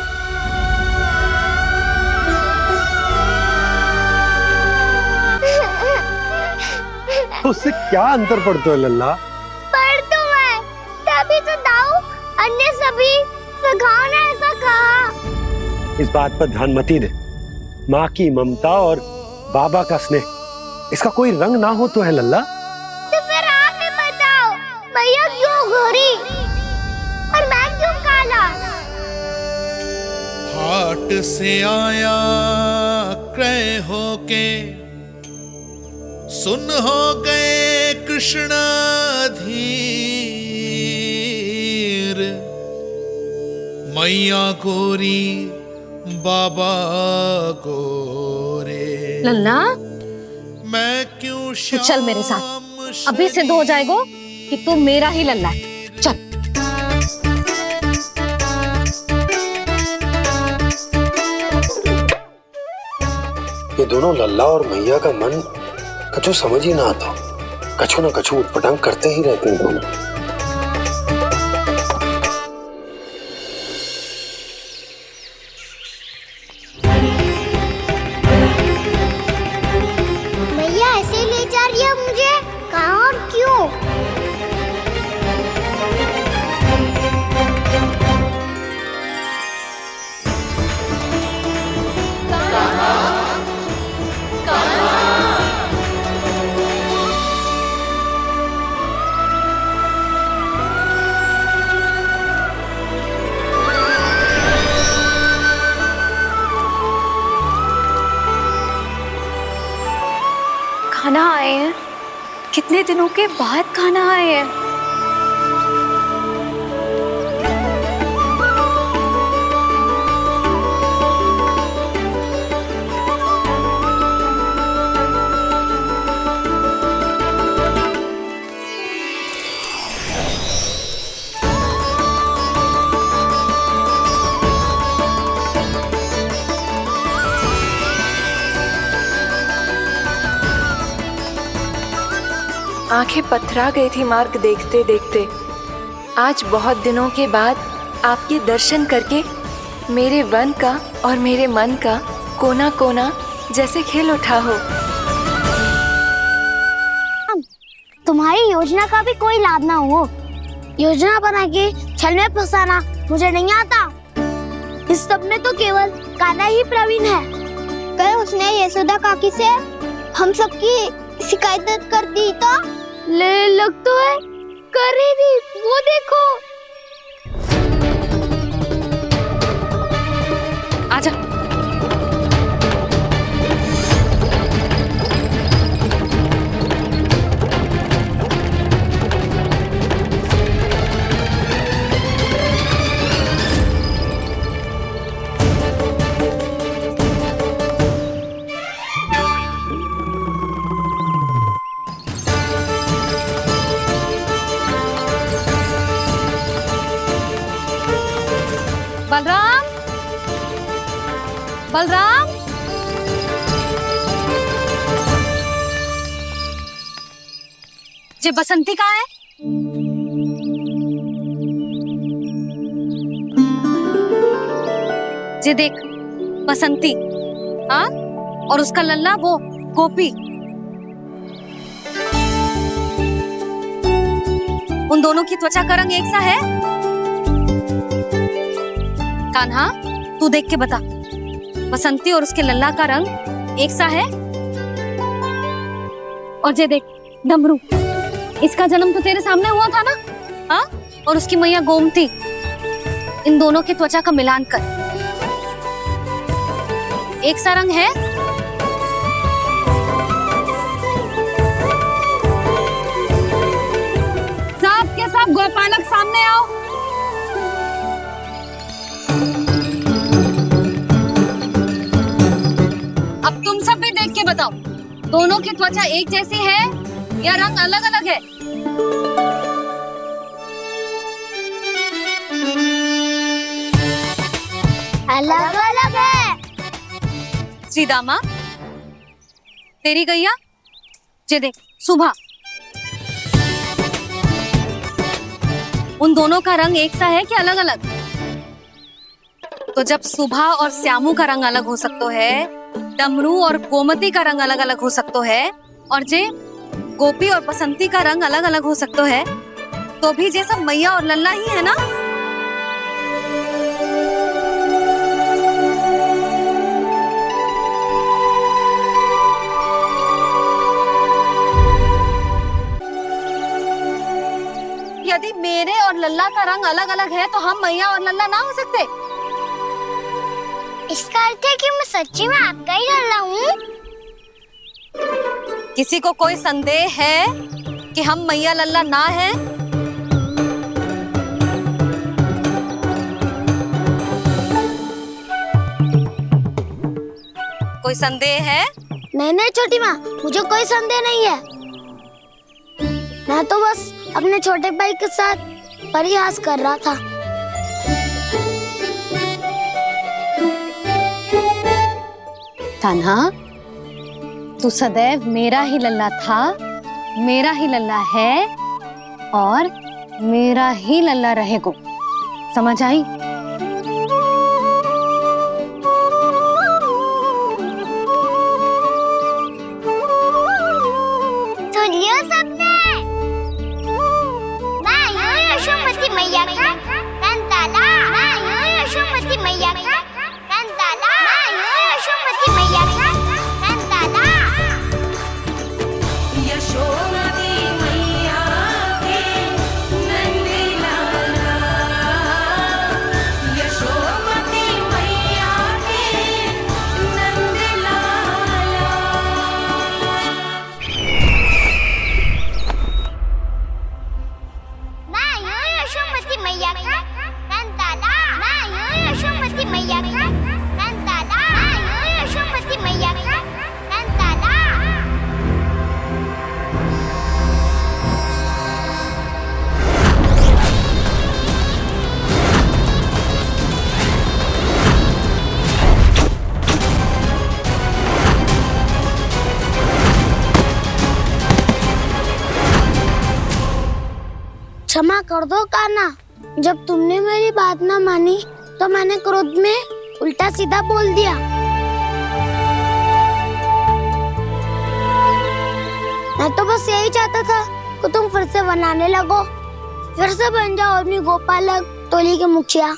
उससे क्या अंतर पड़ता है लल्ला? पर तो मैं तभी तो दाऊ अन्य सभी सखाओ ने ऐसा कहा। इस बात पर ध्यान मत ही दे। माँ की ममता और बाबा का स्नेह, इसका कोई रंग ना हो तो है लल्ला? तो फिर आप ही बताओ, भैया क्यों गोरी और मैं क्यों काला? हाट से आया क्रय होके, सुन हो गए कृष्ण धीर। मैया गोरी बाबा गोरे। लल्ला, मैं क्यों तू चल मेरे साथ, अभी सिद्ध हो जाएगा कि तू मेरा ही लल्ला है। चल। दोनों लल्ला और मैया का मन कछु समझ ही ना आता, कछु ना कछु उटपटांग करते ही रहते हैं दोनों। मैया ऐसे ही ले जा रही है मुझे, कहाँ और क्यों? खाना आए हैं, कितने दिनों के बाद खाना आए हैं। आंखें पथरा गई थी मार्ग देखते देखते। आज बहुत दिनों के बाद आपके दर्शन करके मेरे वन का और मेरे मन का कोना कोना जैसे खिल उठा हो। तुम्हारी योजना का भी कोई लाभ ना हो। योजना बना के छल में फंसाना मुझे नहीं आता। इस सब में तो केवल कान्हा ही प्रवीण है। कल उसने यशोदा काकी से हम सबकी शिकायत कर दी तो लग तो है कर ही दी, वो देखो। आजा। बलराम, बलराम, जे बसंती कहाँ है? जे देख बसंती, हाँ, और उसका लल्ला वो गोपी। उन दोनों की त्वचा का रंग एक सा है? कान्हा, तू देख के बता, बसंती और उसके लल्ला का रंग एक सा है? और जे देख डमरू, इसका जन्म तो तेरे सामने हुआ था ना, हाँ? और उसकी मैया गोमती, इन दोनों की त्वचा का मिलान कर, एक सा रंग है? सब के सब गोपालक सामने आओ। अब तुम सब भी देख के बताओ, दोनों की त्वचा एक जैसी है या रंग अलग अलग है? अलग अलग है। श्रीदामा, तेरी गैया, जे देख सुभा, उन दोनों का रंग एक सा है कि अलग अलग? तो जब सुभा और श्यामू का रंग अलग हो सकता है, डमरू और गोमती का रंग अलग अलग हो सकता है, और जे गोपी और बसंती का रंग अलग अलग हो सकता है, तो भी जे सब मैया और लल्ला ही है ना? यदि मेरे और लल्ला का रंग अलग अलग है तो हम मैया और लल्ला ना हो सकते? इसका अर्थ है कि मैं सच्ची में आपका ही लल्ला हूँ? किसी को कोई संदेह है कि हम मैया लल्ला ना हैं? कोई संदेह है? नहीं छोटी माँ, मुझे कोई संदेह नहीं है। मैं तो बस अपने छोटे भाई के साथ परिहास कर रहा था। कान्हा, तू सदैव मेरा ही लल्ला था, मेरा ही लल्ला है और मेरा ही लल्ला रहेगा। समझ आई? सुन लियो सबने, मैं हूँ यशोमती मैया का कंताला, मैं हूँ यशोमती मैया का कंताला, मैं हूँ यशोमती मैया का कंताला। यशोमती मैया के नन्हे लाला, यशोमती मैया के नन्हे लाला। मैं हूँ यशोमती मैया का कंताला, मैं हूँ यशोमती मैया का कंताला, मैं हूँ यशोमती मैया का कंताला। क्षमा कर दो कान्हा, जब तुमने मेरी बात ना मानी तो मैंने क्रोध में उल्टा सीधा बोल दिया। मैं तो बस यही चाहता था कि तुम फिर से बनाने लगो, फिर से बन जाओ अपनी गोपालक टोली के मुखिया।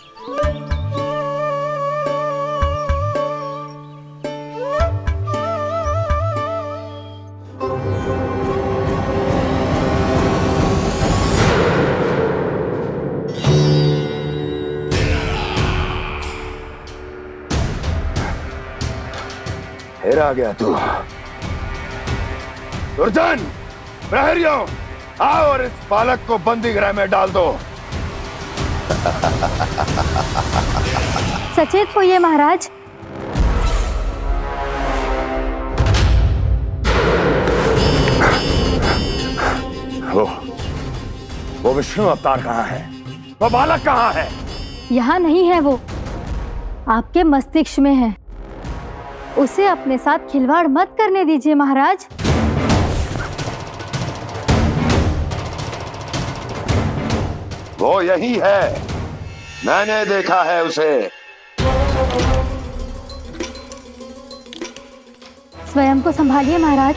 फिर आ गया तू। दुर्जन, प्रहरियों, आओ और इस बालक को बंदी गृह में डाल दो। सचेत होइए महाराज। वो विष्णु अवतार कहाँ है? वो बालक कहाँ है? यहाँ नहीं है वो, आपके मस्तिष्क में है। उसे अपने साथ खिलवाड़ मत करने दीजिए महाराज। वो यही है, मैंने देखा है उसे। स्वयं को संभालिए महाराज,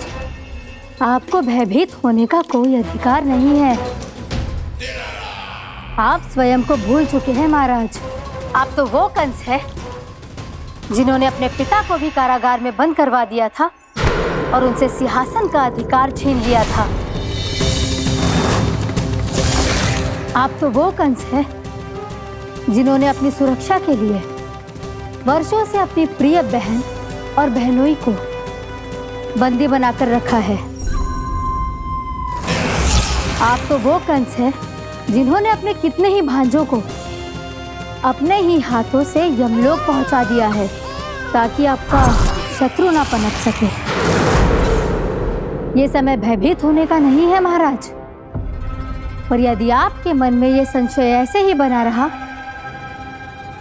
आपको भयभीत होने का कोई अधिकार नहीं है। आप स्वयं को भूल चुके हैं महाराज। आप तो वो कंस है जिन्होंने अपने पिता को भी कारागार में बंद करवा दिया था और उनसे सिंहासन का अधिकार छीन लिया था। आप तो वो कंस है जिन्होंने अपनी सुरक्षा के लिए वर्षों से अपनी प्रिय बहन और बहनोई को बंदी बनाकर रखा है। आप तो वो कंस है जिन्होंने अपने कितने ही भांजों को अपने ही हाथों से यमलोक पहुंचा दिया है ताकि आपका शत्रु ना पनप सके। ये समय भयभीत होने का नहीं है महाराज, और यदि आपके मन में ये संशय ऐसे ही बना रहा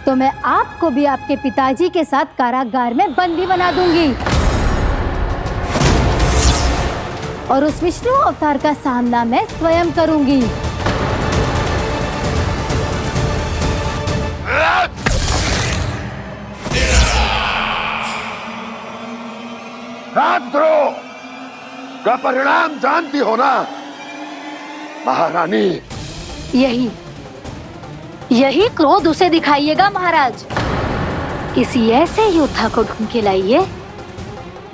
तो मैं आपको भी आपके पिताजी के साथ कारागार में बंदी बना दूंगी और उस विष्णु अवतार का सामना मैं स्वयं करूंगी। राजद्रोह का परिणाम जानती हो ना महारानी? यही क्रोध उसे दिखाइएगा महाराज। किसी ऐसे योद्धा को ढूंढ के लाइए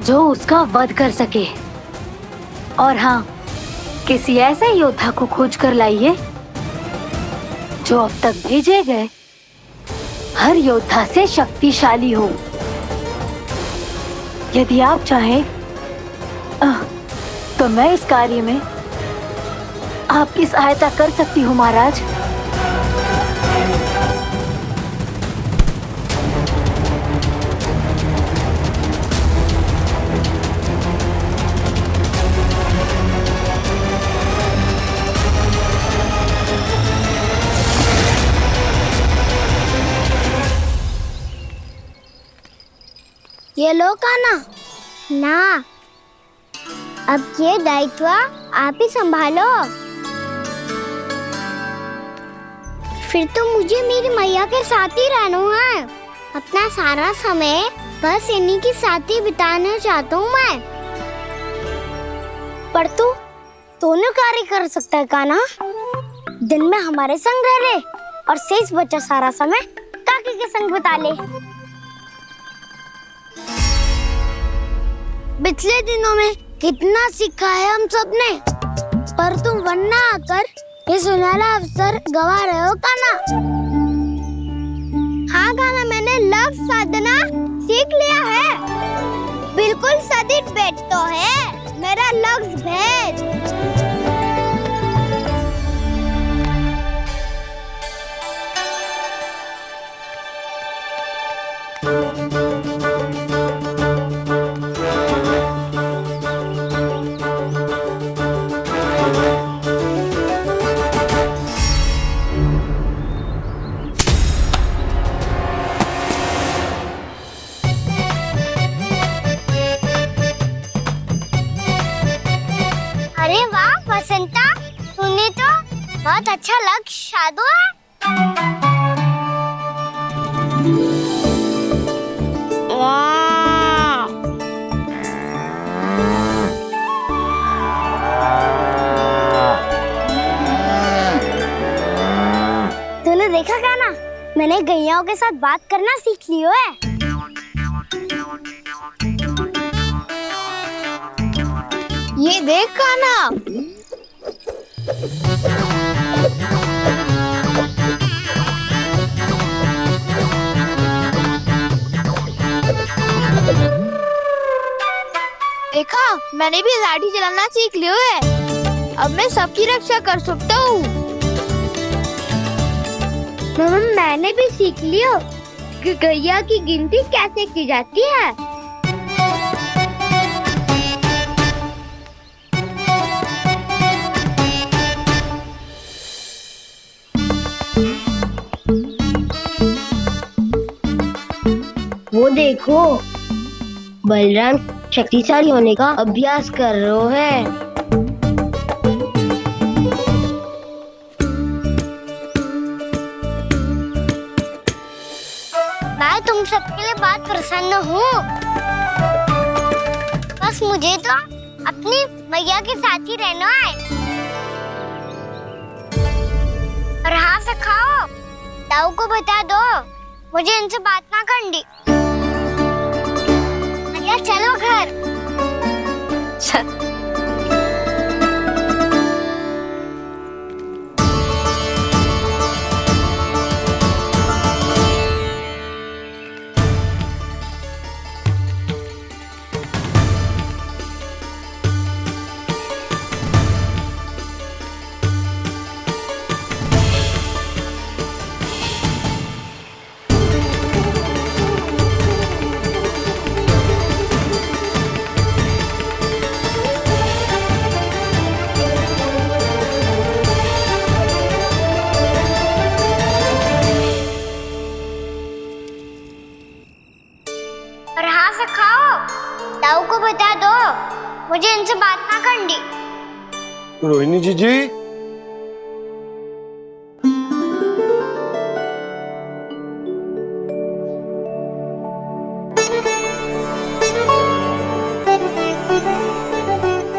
जो उसका वध कर सके, और हाँ, किसी ऐसे योद्धा को खोज कर लाइए जो अब तक भेजे गए हर योद्धा से शक्तिशाली हो। यदि आप चाहें तो मैं इस कार्य में आपकी सहायता कर सकती हूँ महाराज। ये लो कान्हा। ना, अब ये दायित्व आप ही संभालो। फिर तो मुझे मेरी मैया के साथ ही रहना है। अपना सारा समय बस इन्हीं के साथ ही बिताना चाहता हूँ मैं। पर तू दोनों कार्य कर सकता है कान्हा। दिन में हमारे संग रह ले और शेष बचा सारा समय काकी के संग बिता ले। पिछले दिनों में कितना सीखा है हम सब ने, पर तुम वरना आकर ये सुनहरा अवसर गवा रहे हो कान्हा। हाँ कान्हा, मैंने लफ्ज साधना सीख लिया है। बिल्कुल सदित भेद तो है मेरा लफ्ज भेद। अरे वाह बसंता, तूने तो बहुत अच्छा लक्ष्य साधा है। वाह! तूने देखा कान्हा, मैंने गैयाओं के साथ बात करना सीख लियो है। ये देख कान्हा, देखा मैंने भी लाठी चलाना सीख लियो है। अब मैं सबकी रक्षा कर सकता हूँ। मैंने भी सीख लियो कि गैया की गिनती कैसे की जाती है। वो देखो, बलराम शक्तिशाली होने का अभ्यास कर रहे हैं। मैं तुम सबके लिए बहुत प्रसन्न हूँ। बस मुझे तो अपनी मैया के साथ ही रहना है। और हाँ से खाओ, ताऊ को बता दो मुझे इनसे बात ना करनी। मैया चलो घर। और हाँ से खाओ, ताऊ को बता दो मुझे इनसे बात ना करनी। रोहिणी जी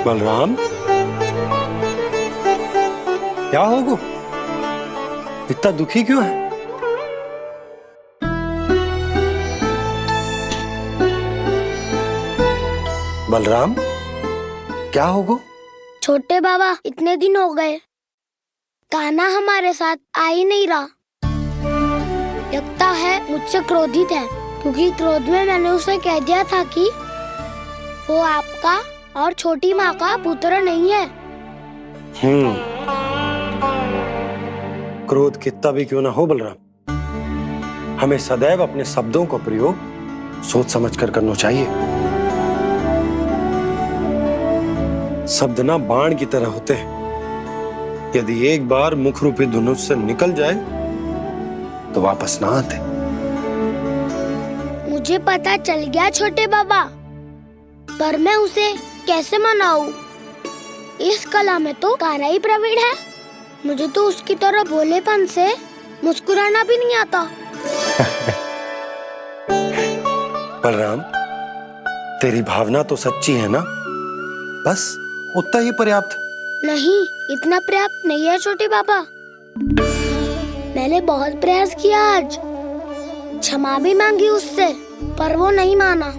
बलराम, क्या होगा? इतना दुखी क्यों है? बलराम, क्या होगा? छोटे बाबा, इतने दिन हो गए कान्हा हमारे साथ आ ही नहीं रहा। लगता है मुझसे क्रोधित है, क्योंकि क्रोध में मैंने उसे कह दिया था कि वो आपका और छोटी माँ का पुत्र नहीं है। क्रोध कितना भी क्यों ना हो बलराम, हमें सदैव अपने शब्दों का प्रयोग सोच समझकर करना चाहिए। शब्द ना बाण की तरह होते हैं, यदि एक बार मुख रूपी धनुष से निकल जाए तो वापस ना आते। मुझे पता चल गया छोटे बाबा, पर मैं उसे कैसे मनाऊं? इस कला में तो कान्हा ही प्रवीण है। मुझे तो उसकी तरह भोलेपन से मुस्कुराना भी नहीं आता। बलराम, तेरी भावना तो सच्ची है ना? बस उतना ही पर्याप्त। नहीं, इतना पर्याप्त नहीं है छोटे पापा। मैंने बहुत प्रयास किया आज, क्षमा भी मांगी उससे, पर वो नहीं माना।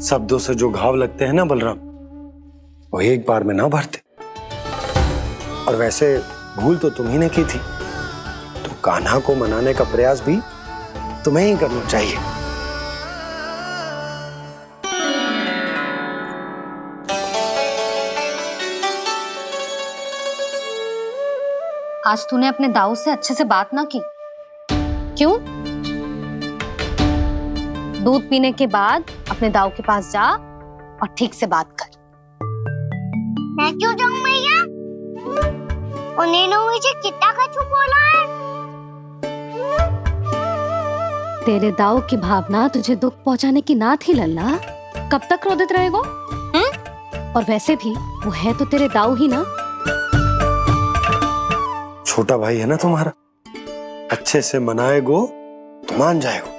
शब्दों से जो घाव लगते हैं ना बलराम, वो एक बार में ना भरते। और वैसे भूल तो तुम्ही ने की थी, तो कान्हा को मनाने का प्रयास भी तुम्हें ही करना चाहिए। आज तूने अपने दाऊ से अच्छे से बात ना की। क्यों? दूध पीने के बाद अपने दाऊ के पास जा और ठीक से बात कर। मैं क्यों जाऊं मैया? उन्हें मुझे कितना कछु बोला है। तेरे दाऊ की भावना तुझे दुख पहुंचाने की ना थी लल्ला। कब तक क्रोधित रहेगो? और वैसे भी वो है तो तेरे दाऊ ही ना। छोटा भाई है ना तुम्हारा, अच्छे से मनाएगो तो मान जाएगो।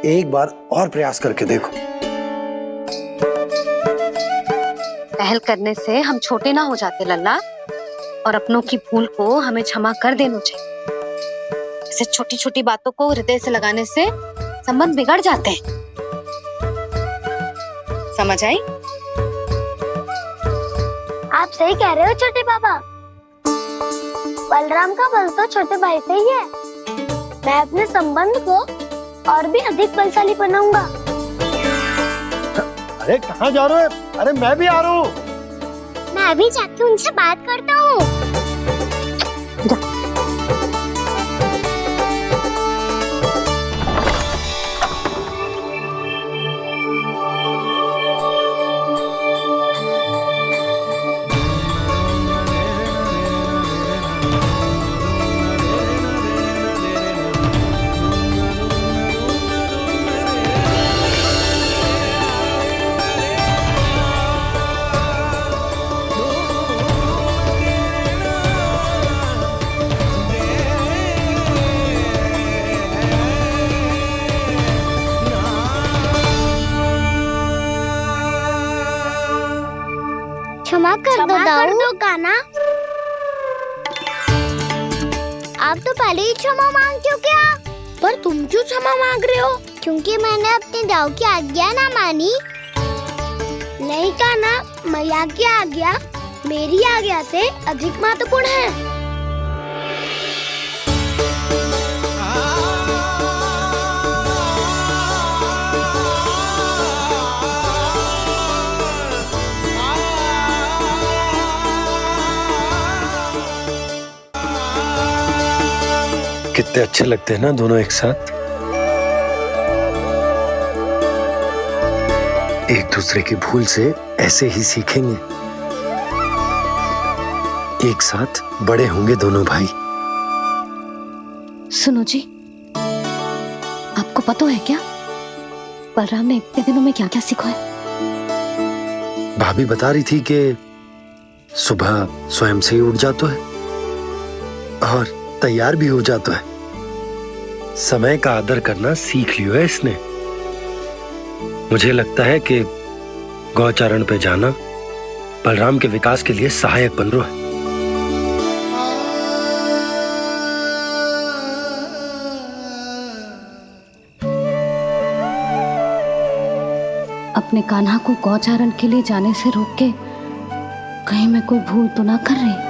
एक बार और प्रयास करके देखो। पहल करने से हम छोटे ना हो जाते लल्ला, और अपनों की भूल को हमें क्षमा कर देना चाहिए। ऐसे छोटी छोटी बातों को हृदय से लगाने से संबंध बिगड़ जाते हैं। समझ आई? आप सही कह रहे हो छोटे पापा। बलराम का बल तो छोटे भाई से ही है। मैं अपने संबंध को और भी अधिक बलशाली बनाऊंगा। अरे कहाँ जा रहे हो? अरे मैं भी आ रहा हूँ। मैं अभी जाके उनसे बात करता हूँ। क्षमा कर दो कान्हा। आप तो पहले ही क्षमा मांगते हो क्या? पर तुम क्यों क्षमा मांग रहे हो? क्योंकि मैंने अपने दाऊ की आज्ञा ना मानी। नहीं कान्हा, मैया की आज्ञा मेरी आज्ञा से अधिक महत्वपूर्ण है। कितने अच्छे लगते हैं ना दोनों एक साथ। एक दूसरे की भूल से ऐसे ही सीखेंगे। एक साथ बड़े होंगे दोनों भाई। सुनो जी, आपको पता है क्या बलराम ने इतने दिनों में क्या क्या सीखा है? भाभी बता रही थी कि सुबह स्वयं से ही उठ जाता है और तैयार भी हो जाता है। समय का आदर करना सीख लियो है इसने। मुझे लगता है कि गौचारण पे जाना बलराम के विकास के लिए सहायक बन रहा है। अपने कान्हा को गौचारण के लिए जाने से रोक के कहीं मैं कोई भूल तो ना कर रही?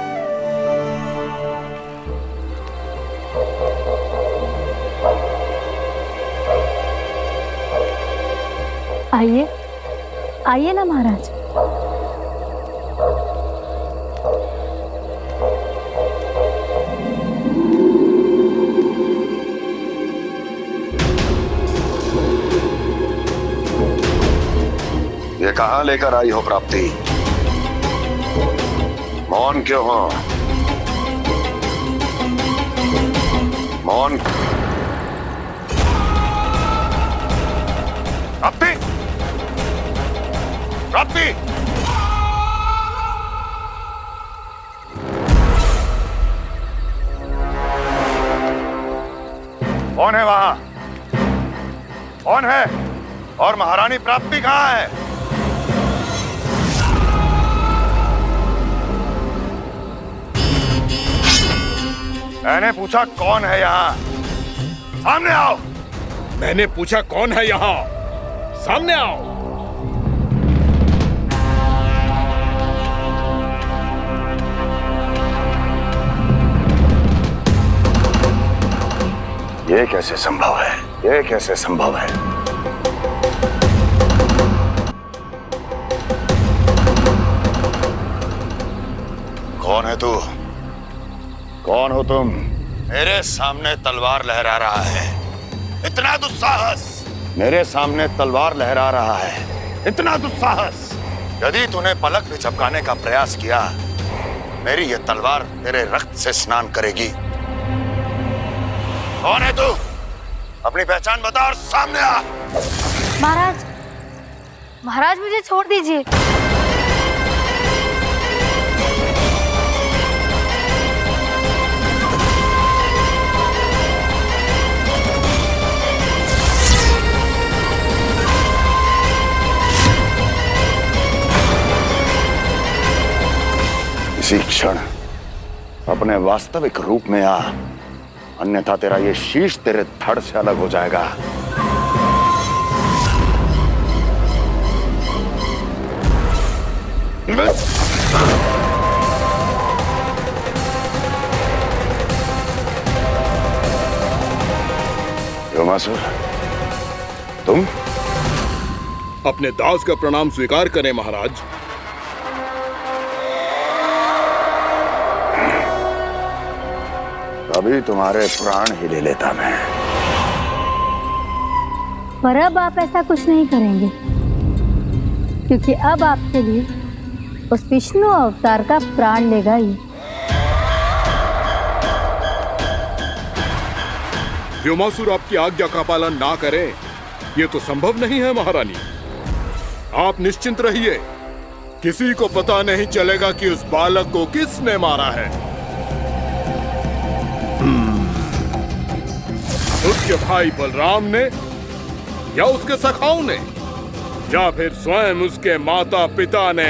आइए आइए ना महाराज। ये कहाँ लेकर आई हो प्राप्ति? मौन क्यों हो? मौन। प्राप्ति, प्राप्ति, कौन है वहां? कौन है? और महारानी प्राप्ति कहाँ है? मैंने पूछा कौन है यहाँ? सामने आओ। मैंने पूछा कौन है यहाँ? सामने आओ। ये कैसे संभव है? ये कैसे संभव है? कौन है तू? कौन हो तुम? मेरे सामने तलवार लहरा रहा है। इतना दुस्साहस! मेरे सामने तलवार लहरा रहा है। इतना दुस्साहस! यदि तूने पलक भी झपकाने का प्रयास किया, मेरी ये तलवार तेरे रक्त से स्नान करेगी। कौन है तू? अपनी पहचान बता और सामने आ। महाराज, महाराज मुझे छोड़ दीजिए। इसी क्षण अपने वास्तविक रूप में आ, अन्यथा तेरा ये शीश तेरे धड़ से अलग हो जाएगा। योमासुर, तुम? अपने दास का प्रणाम स्वीकार करें महाराज। अभी तुम्हारे प्राण ही ले लेता मैं। पर अब आप ऐसा कुछ नहीं करेंगे, क्योंकि अब आपके लिए उस विष्णु अवतार का प्राण लेगा ही। व्योमासुर आपकी आज्ञा का पालन ना करें, ये तो संभव नहीं है महारानी। आप निश्चिंत रहिए, किसी को पता नहीं चलेगा कि उस बालक को किसने मारा है। उसके भाई बलराम ने, या उसके सखाओं ने, या फिर स्वयं उसके माता पिता ने।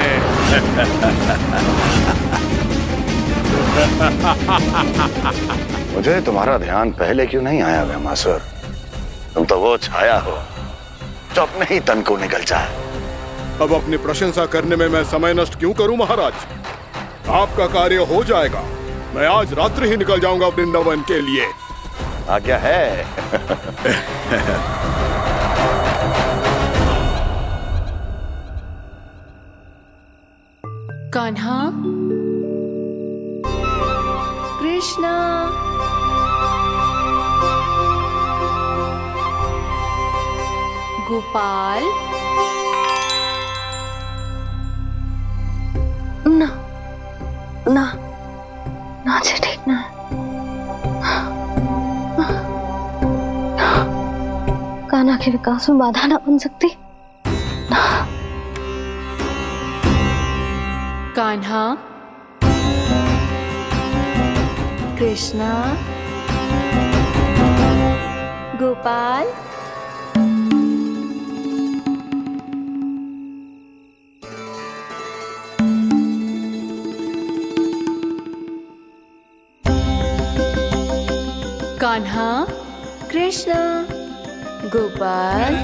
मुझे तुम्हारा ध्यान पहले क्यों नहीं आया व्योमासुर? तुम तो वो छाया हो जो अपने ही तन को निगल जाए। अब अपनी प्रशंसा करने में मैं समय नष्ट क्यों करूं महाराज? आपका कार्य हो जाएगा। मैं आज रात्रि ही निकल जाऊंगा वृंदावन के लिए। आज्ञा है। कान्हा, कृष्णा, गोपाल। ना ना ना जी, ठीक ना। कान्हा के विकास में बाधा ना बन सकती। कान्हा, कृष्णा, गोपाल। कान्हा, कृष्णा, गोपाल।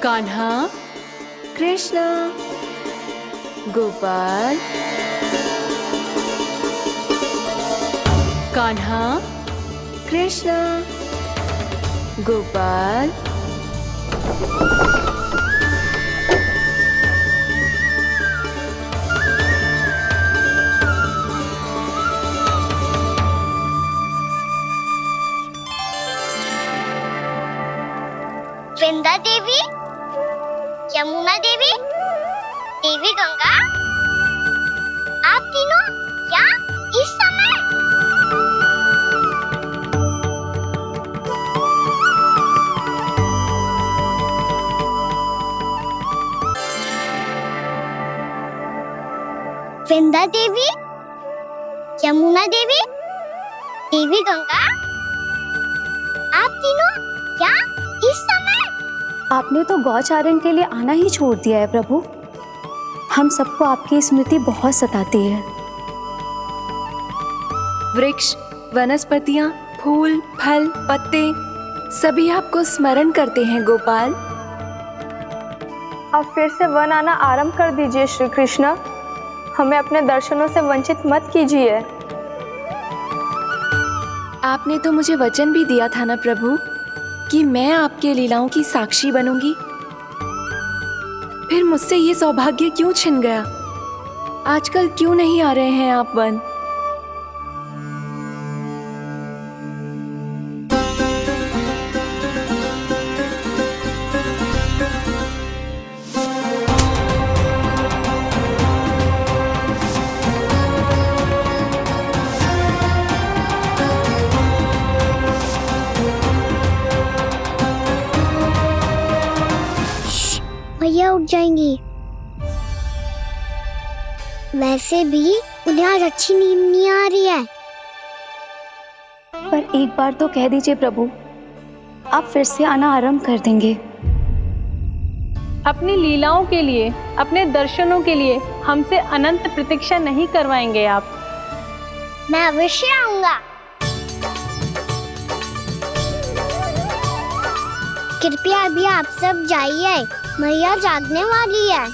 कान्हा, कृष्णा, गोपाल। कान्हा, कृष्णा, गोपाल। वृंदा देवी, यमुना देवी, देवी गंगा, आप तीनों यहाँ इस समय? विंध्या देवी, यमुना देवी, देवी गंगा, आप तीनों क्या इस समय? आपने तो गौचारण के लिए आना ही छोड़ दिया है प्रभु। हम सबको आपकी स्मृति बहुत सताती है। वृक्ष, वनस्पतियां, फूल, फल, पत्ते सभी आपको स्मरण करते हैं गोपाल। अब फिर से वन आना आरंभ कर दीजिए श्री कृष्ण। हमें अपने दर्शनों से वंचित मत कीजिए। आपने तो मुझे वचन भी दिया था ना प्रभु कि मैं आपके लीलाओं की साक्षी बनूंगी। फिर मुझसे ये सौभाग्य क्यों छिन गया? आजकल क्यों नहीं आ रहे हैं आप वन? भैया उठ जाएंगी। वैसे भी उन्हें आज अच्छी नींद नहीं आ रही है। पर एक बार तो कह दीजिए प्रभु, आप फिर से आना आरंभ कर देंगे। अपनी लीलाओं के लिए, अपने दर्शनों के लिए हमसे अनंत प्रतीक्षा नहीं करवाएंगे आप? मैं अवश्य आऊंगा। कृपया अभी आप सब जाइए, मैया जागने वाली है।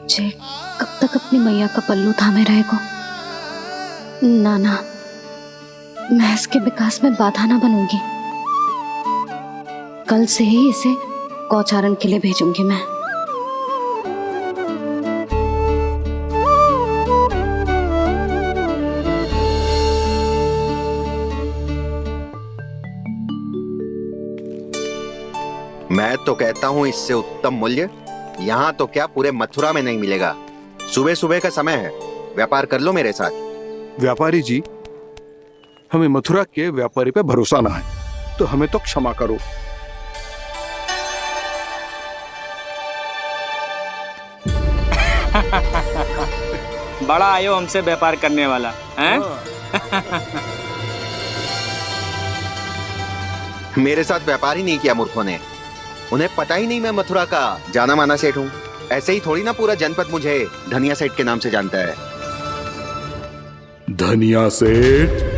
जय कब तक अपनी मैया का पल्लू थामे रहेगा? ना ना, मैं इसके विकास में बाधा ना बनूंगी। कल से ही इसे गौचारण के लिए भेजूंगी मैं। मैं तो कहता हूँ इससे उत्तम मूल्य यहाँ तो क्या पूरे मथुरा में नहीं मिलेगा। सुबह सुबह का समय है, व्यापार कर लो मेरे साथ। व्यापारी जी, हमें मथुरा के व्यापारी पे भरोसा ना है, तो हमें तो क्षमा करो। बड़ा आयो हमसे व्यापार करने वाला हैं? मेरे साथ व्यापार ही नहीं किया मूर्खों ने। उन्हें पता ही नहीं मैं मथुरा का जाना माना सेठ हूँ। ऐसे ही थोड़ी ना पूरा जनपद मुझे धनिया सेठ के नाम से जानता है। धनिया सेठ?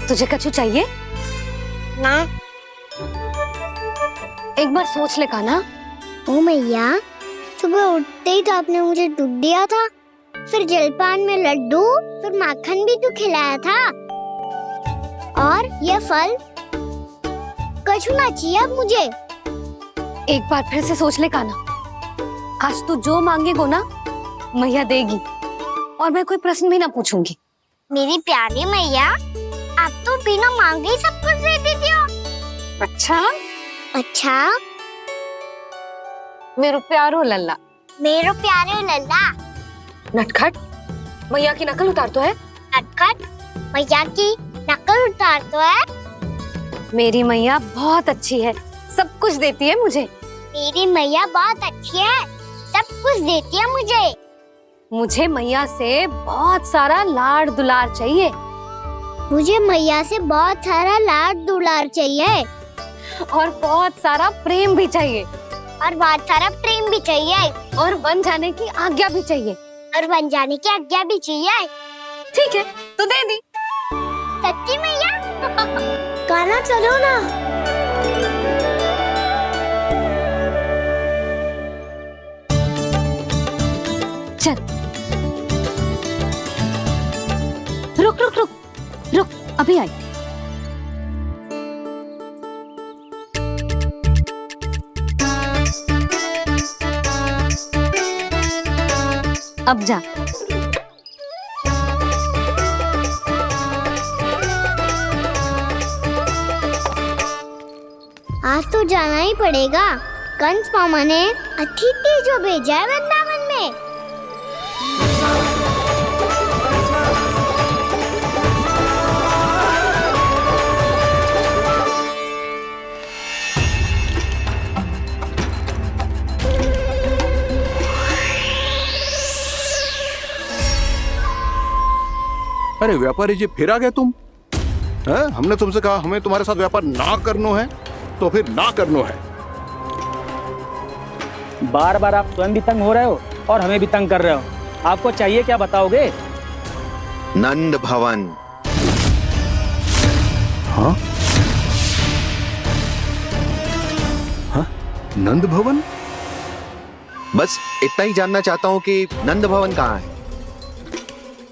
तुझे कछु चाहिए? ना। एक बार सोच ले कान्हा। ओ मैया, सुबह उठते ही तो आपने मुझे दूध दिया था, फिर जलपान में लड्डू, फिर माखन भी तो खिलाया था, और ये फल। कछु ना चाहिए अब मुझे। एक बार फिर से सोच ले कान्हा। आज तू जो मांगेगो ना, मैया देगी, और मैं कोई प्रश्न भी ना पूछूंगी। मेरी प्यारी मैया, आप तो बिना मांगे ही सब कुछ दे देती हो। अच्छा? अच्छा? मेरो प्यारो लल्ला। मेरो प्यारे लल्ला। नटखट, मैया की नकल उतार तो है। नटखट, मैया की नकल उतार तो है। मेरी मैया बहुत अच्छी है, सब कुछ देती है मुझे। मेरी मैया बहुत अच्छी है, सब कुछ देती है मुझे। मुझे मैया से बहुत सारा लाड़ दुलार चाहिए। मुझे मैया से बहुत सारा लाड दुलार चाहिए, और बहुत सारा प्रेम भी चाहिए। और बहुत सारा प्रेम भी चाहिए और बन जाने की आज्ञा भी चाहिए। और बन जाने की आज्ञा भी चाहिए। ठीक है, तो दे दी। सच्ची मैया? गाना चलो ना। चल रुक रुक रुक रुक, अभी आई। अब जा। आज तो जाना ही पड़ेगा। कंस मामा ने अतिथि जो भेजा है वृंदावन में। अरे व्यापारी जी, फिर आ गए तुम? हैं? हमने तुमसे कहा हमें तुम्हारे साथ व्यापार ना करनो है, तो फिर ना करनो है। बार बार आप स्वयं भी तंग हो रहे हो और हमें भी तंग कर रहे हो। आपको चाहिए क्या, बताओगे? नंद भवन। हाँ? हाँ? नंद भवन? बस इतना ही जानना चाहता हूँ कि नंद भवन कहाँ है।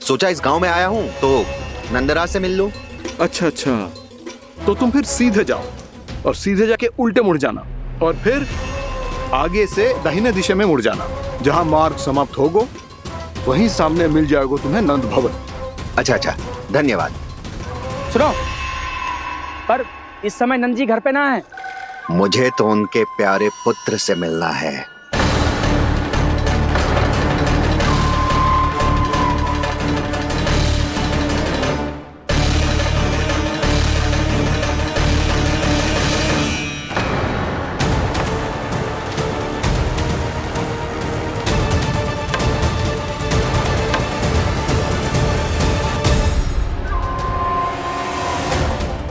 सोचा इस गांव में आया हूँ तो नंदराज से मिल लूं। अच्छा अच्छा, तो तुम फिर सीधे जाओ और सीधे जाके उल्टे मुड़ जाना और फिर आगे से दाहिने दिशा में मुड़ जाना। जहाँ मार्ग समाप्त होगो वहीं सामने मिल जाएगा तुम्हें नंद भवन। अच्छा अच्छा, धन्यवाद। सुनो, पर इस समय नंद जी घर पे ना है। मुझे तो उनके प्यारे पुत्र से मिलना है।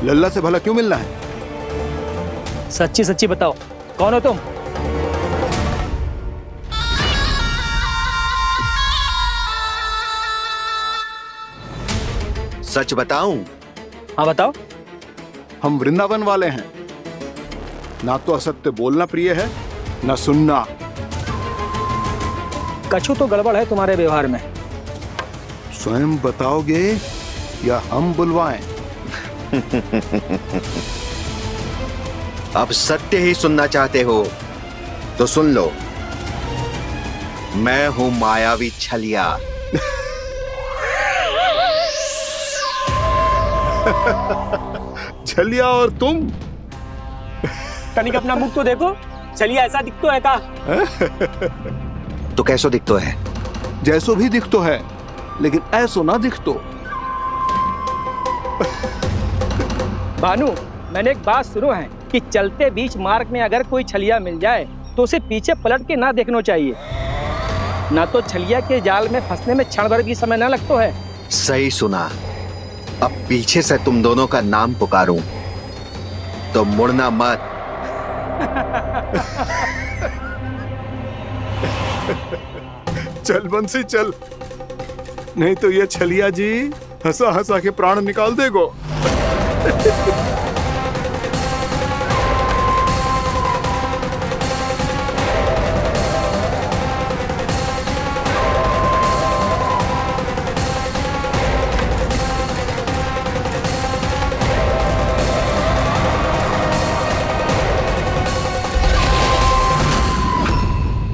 लल्ला से भला क्यों मिलना है? सच्ची सच्ची बताओ, कौन हो तुम? सच बताऊं? हाँ बताओ। हम वृंदावन वाले हैं। ना तो असत्य बोलना प्रिय है, ना सुनना। कछु तो गड़बड़ है तुम्हारे व्यवहार में। स्वयं बताओगे या हम बुलवाएं? अब सत्य ही सुनना चाहते हो तो सुन लो। मैं हूं मायावी छलिया। छलिया और तुम? तनिक अपना मुख तो देखो, छलिया ऐसा दिखतो है का? तो कैसो दिखतो है? जैसो भी दिखतो है, लेकिन ऐसो ना दिखतो। भानु, मैंने एक बात सुनो है कि चलते बीच मार्ग में अगर कोई छलिया मिल जाए तो उसे पीछे पलट के ना देखना चाहिए, ना तो छलिया के जाल में फंसने में क्षण भर भी समय ना लगता है। सही सुना। अब पीछे से तुम दोनों का नाम पुकारूं तो मुड़ना मत। चल बंसी चल, नहीं तो ये छलिया जी हंसा हंसा के प्राण निकाल देगो।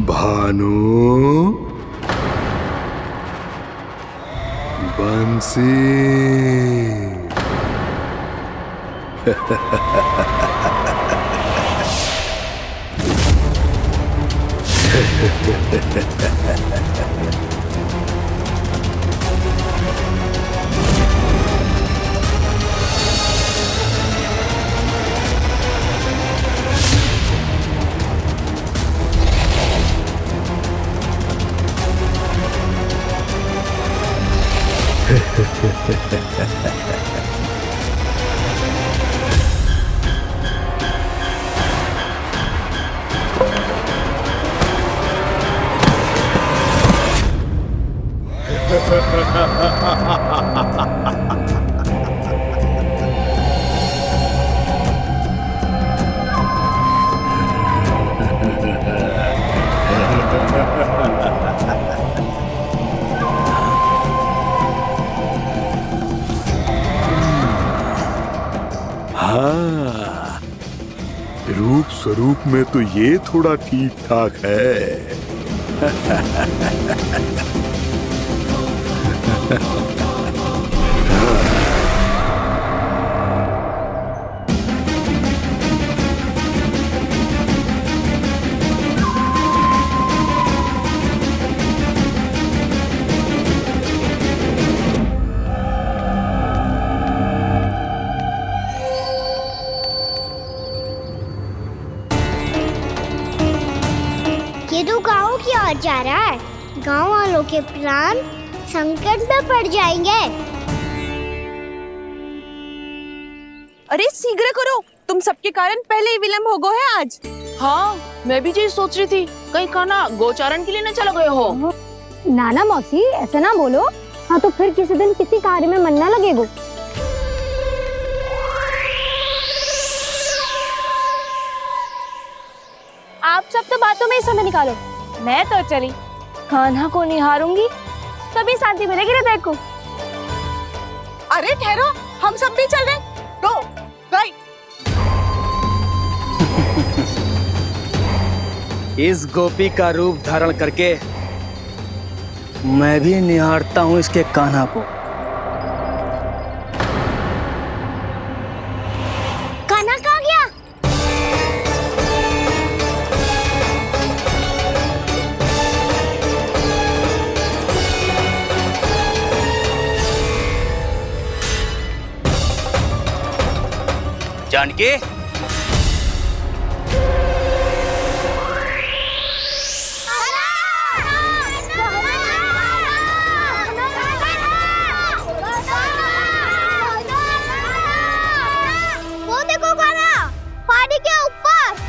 भानु, बंसी। हाँ, रूप स्वरूप में तो ये थोड़ा ठीक ठाक है। ये तो गाँव की ओर जा रहा है। गाँव वालों के प्राण संकट में पड़ जाएंगे। अरे शीघ्र करो, तुम सबके कारण पहले ही विलम्ब हो गया है आज। हाँ, मैं भी यही सोच रही थी, कहीं खाना गोचारण के लिए न चला गए हो। नाना मौसी ऐसे ना बोलो। हाँ तो फिर किसी दिन किसी कार्य में मन ना लगेगा। आप सब तो बातों में ही समय निकालो। मैं तो चली, कान्हा को निहारूंगी तभी शांति मिलेगी हृदय को। अरे ठहरो, हम सब भी चल रहे। रो, गई। इस गोपी का रूप धारण करके मैं भी निहारता हूँ इसके कान्हा को। कान्हा कहाँ गया? जानकी, वो देखो कान्हा, पहाड़ी के ऊपर।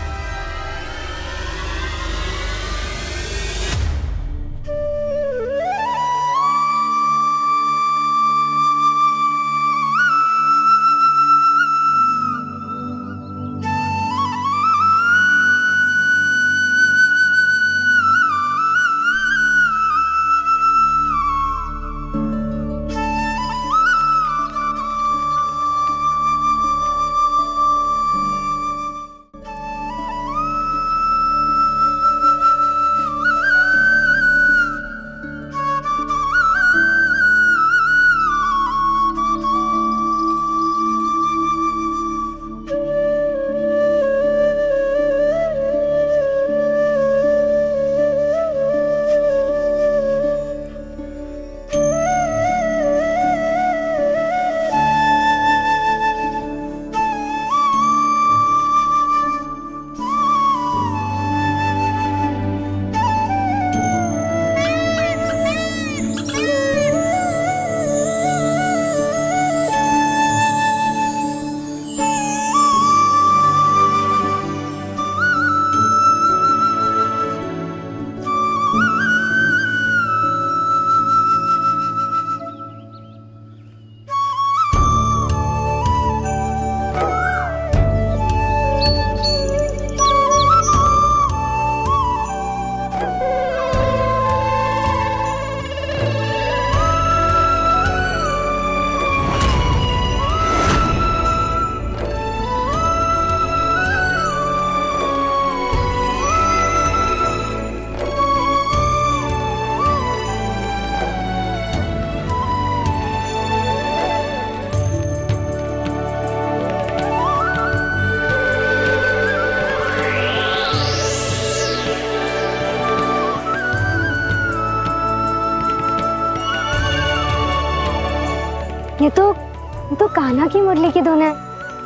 ये तो कान्हा की मुरली की धुन है।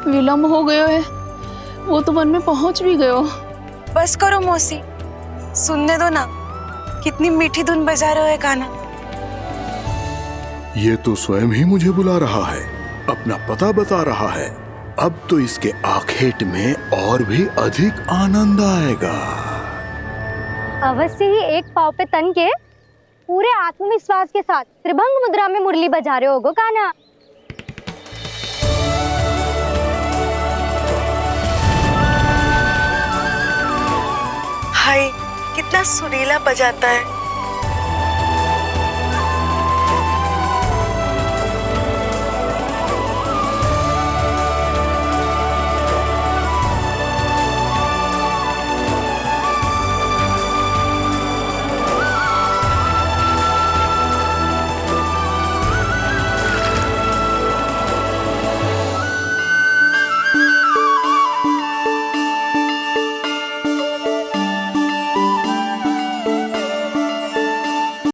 विलम्ब हो गयो है, वो तो वन में पहुंच भी गयो। बस करो मौसी, सुनने दो ना, कितनी मीठी धुन बजा रहे हो कान्हा। ये तो स्वयं ही मुझे बुला रहा है, अपना पता बता रहा है। अब तो इसके आखेट में और भी अधिक आनंद आएगा। अवश्य ही एक पाव पे तन के पूरे आत्मविश्वास के साथ त्रिभंग मुद्रा में मुरली बजा रहे होगो कान्हा। हाय, कितना सुरीला बजाता है।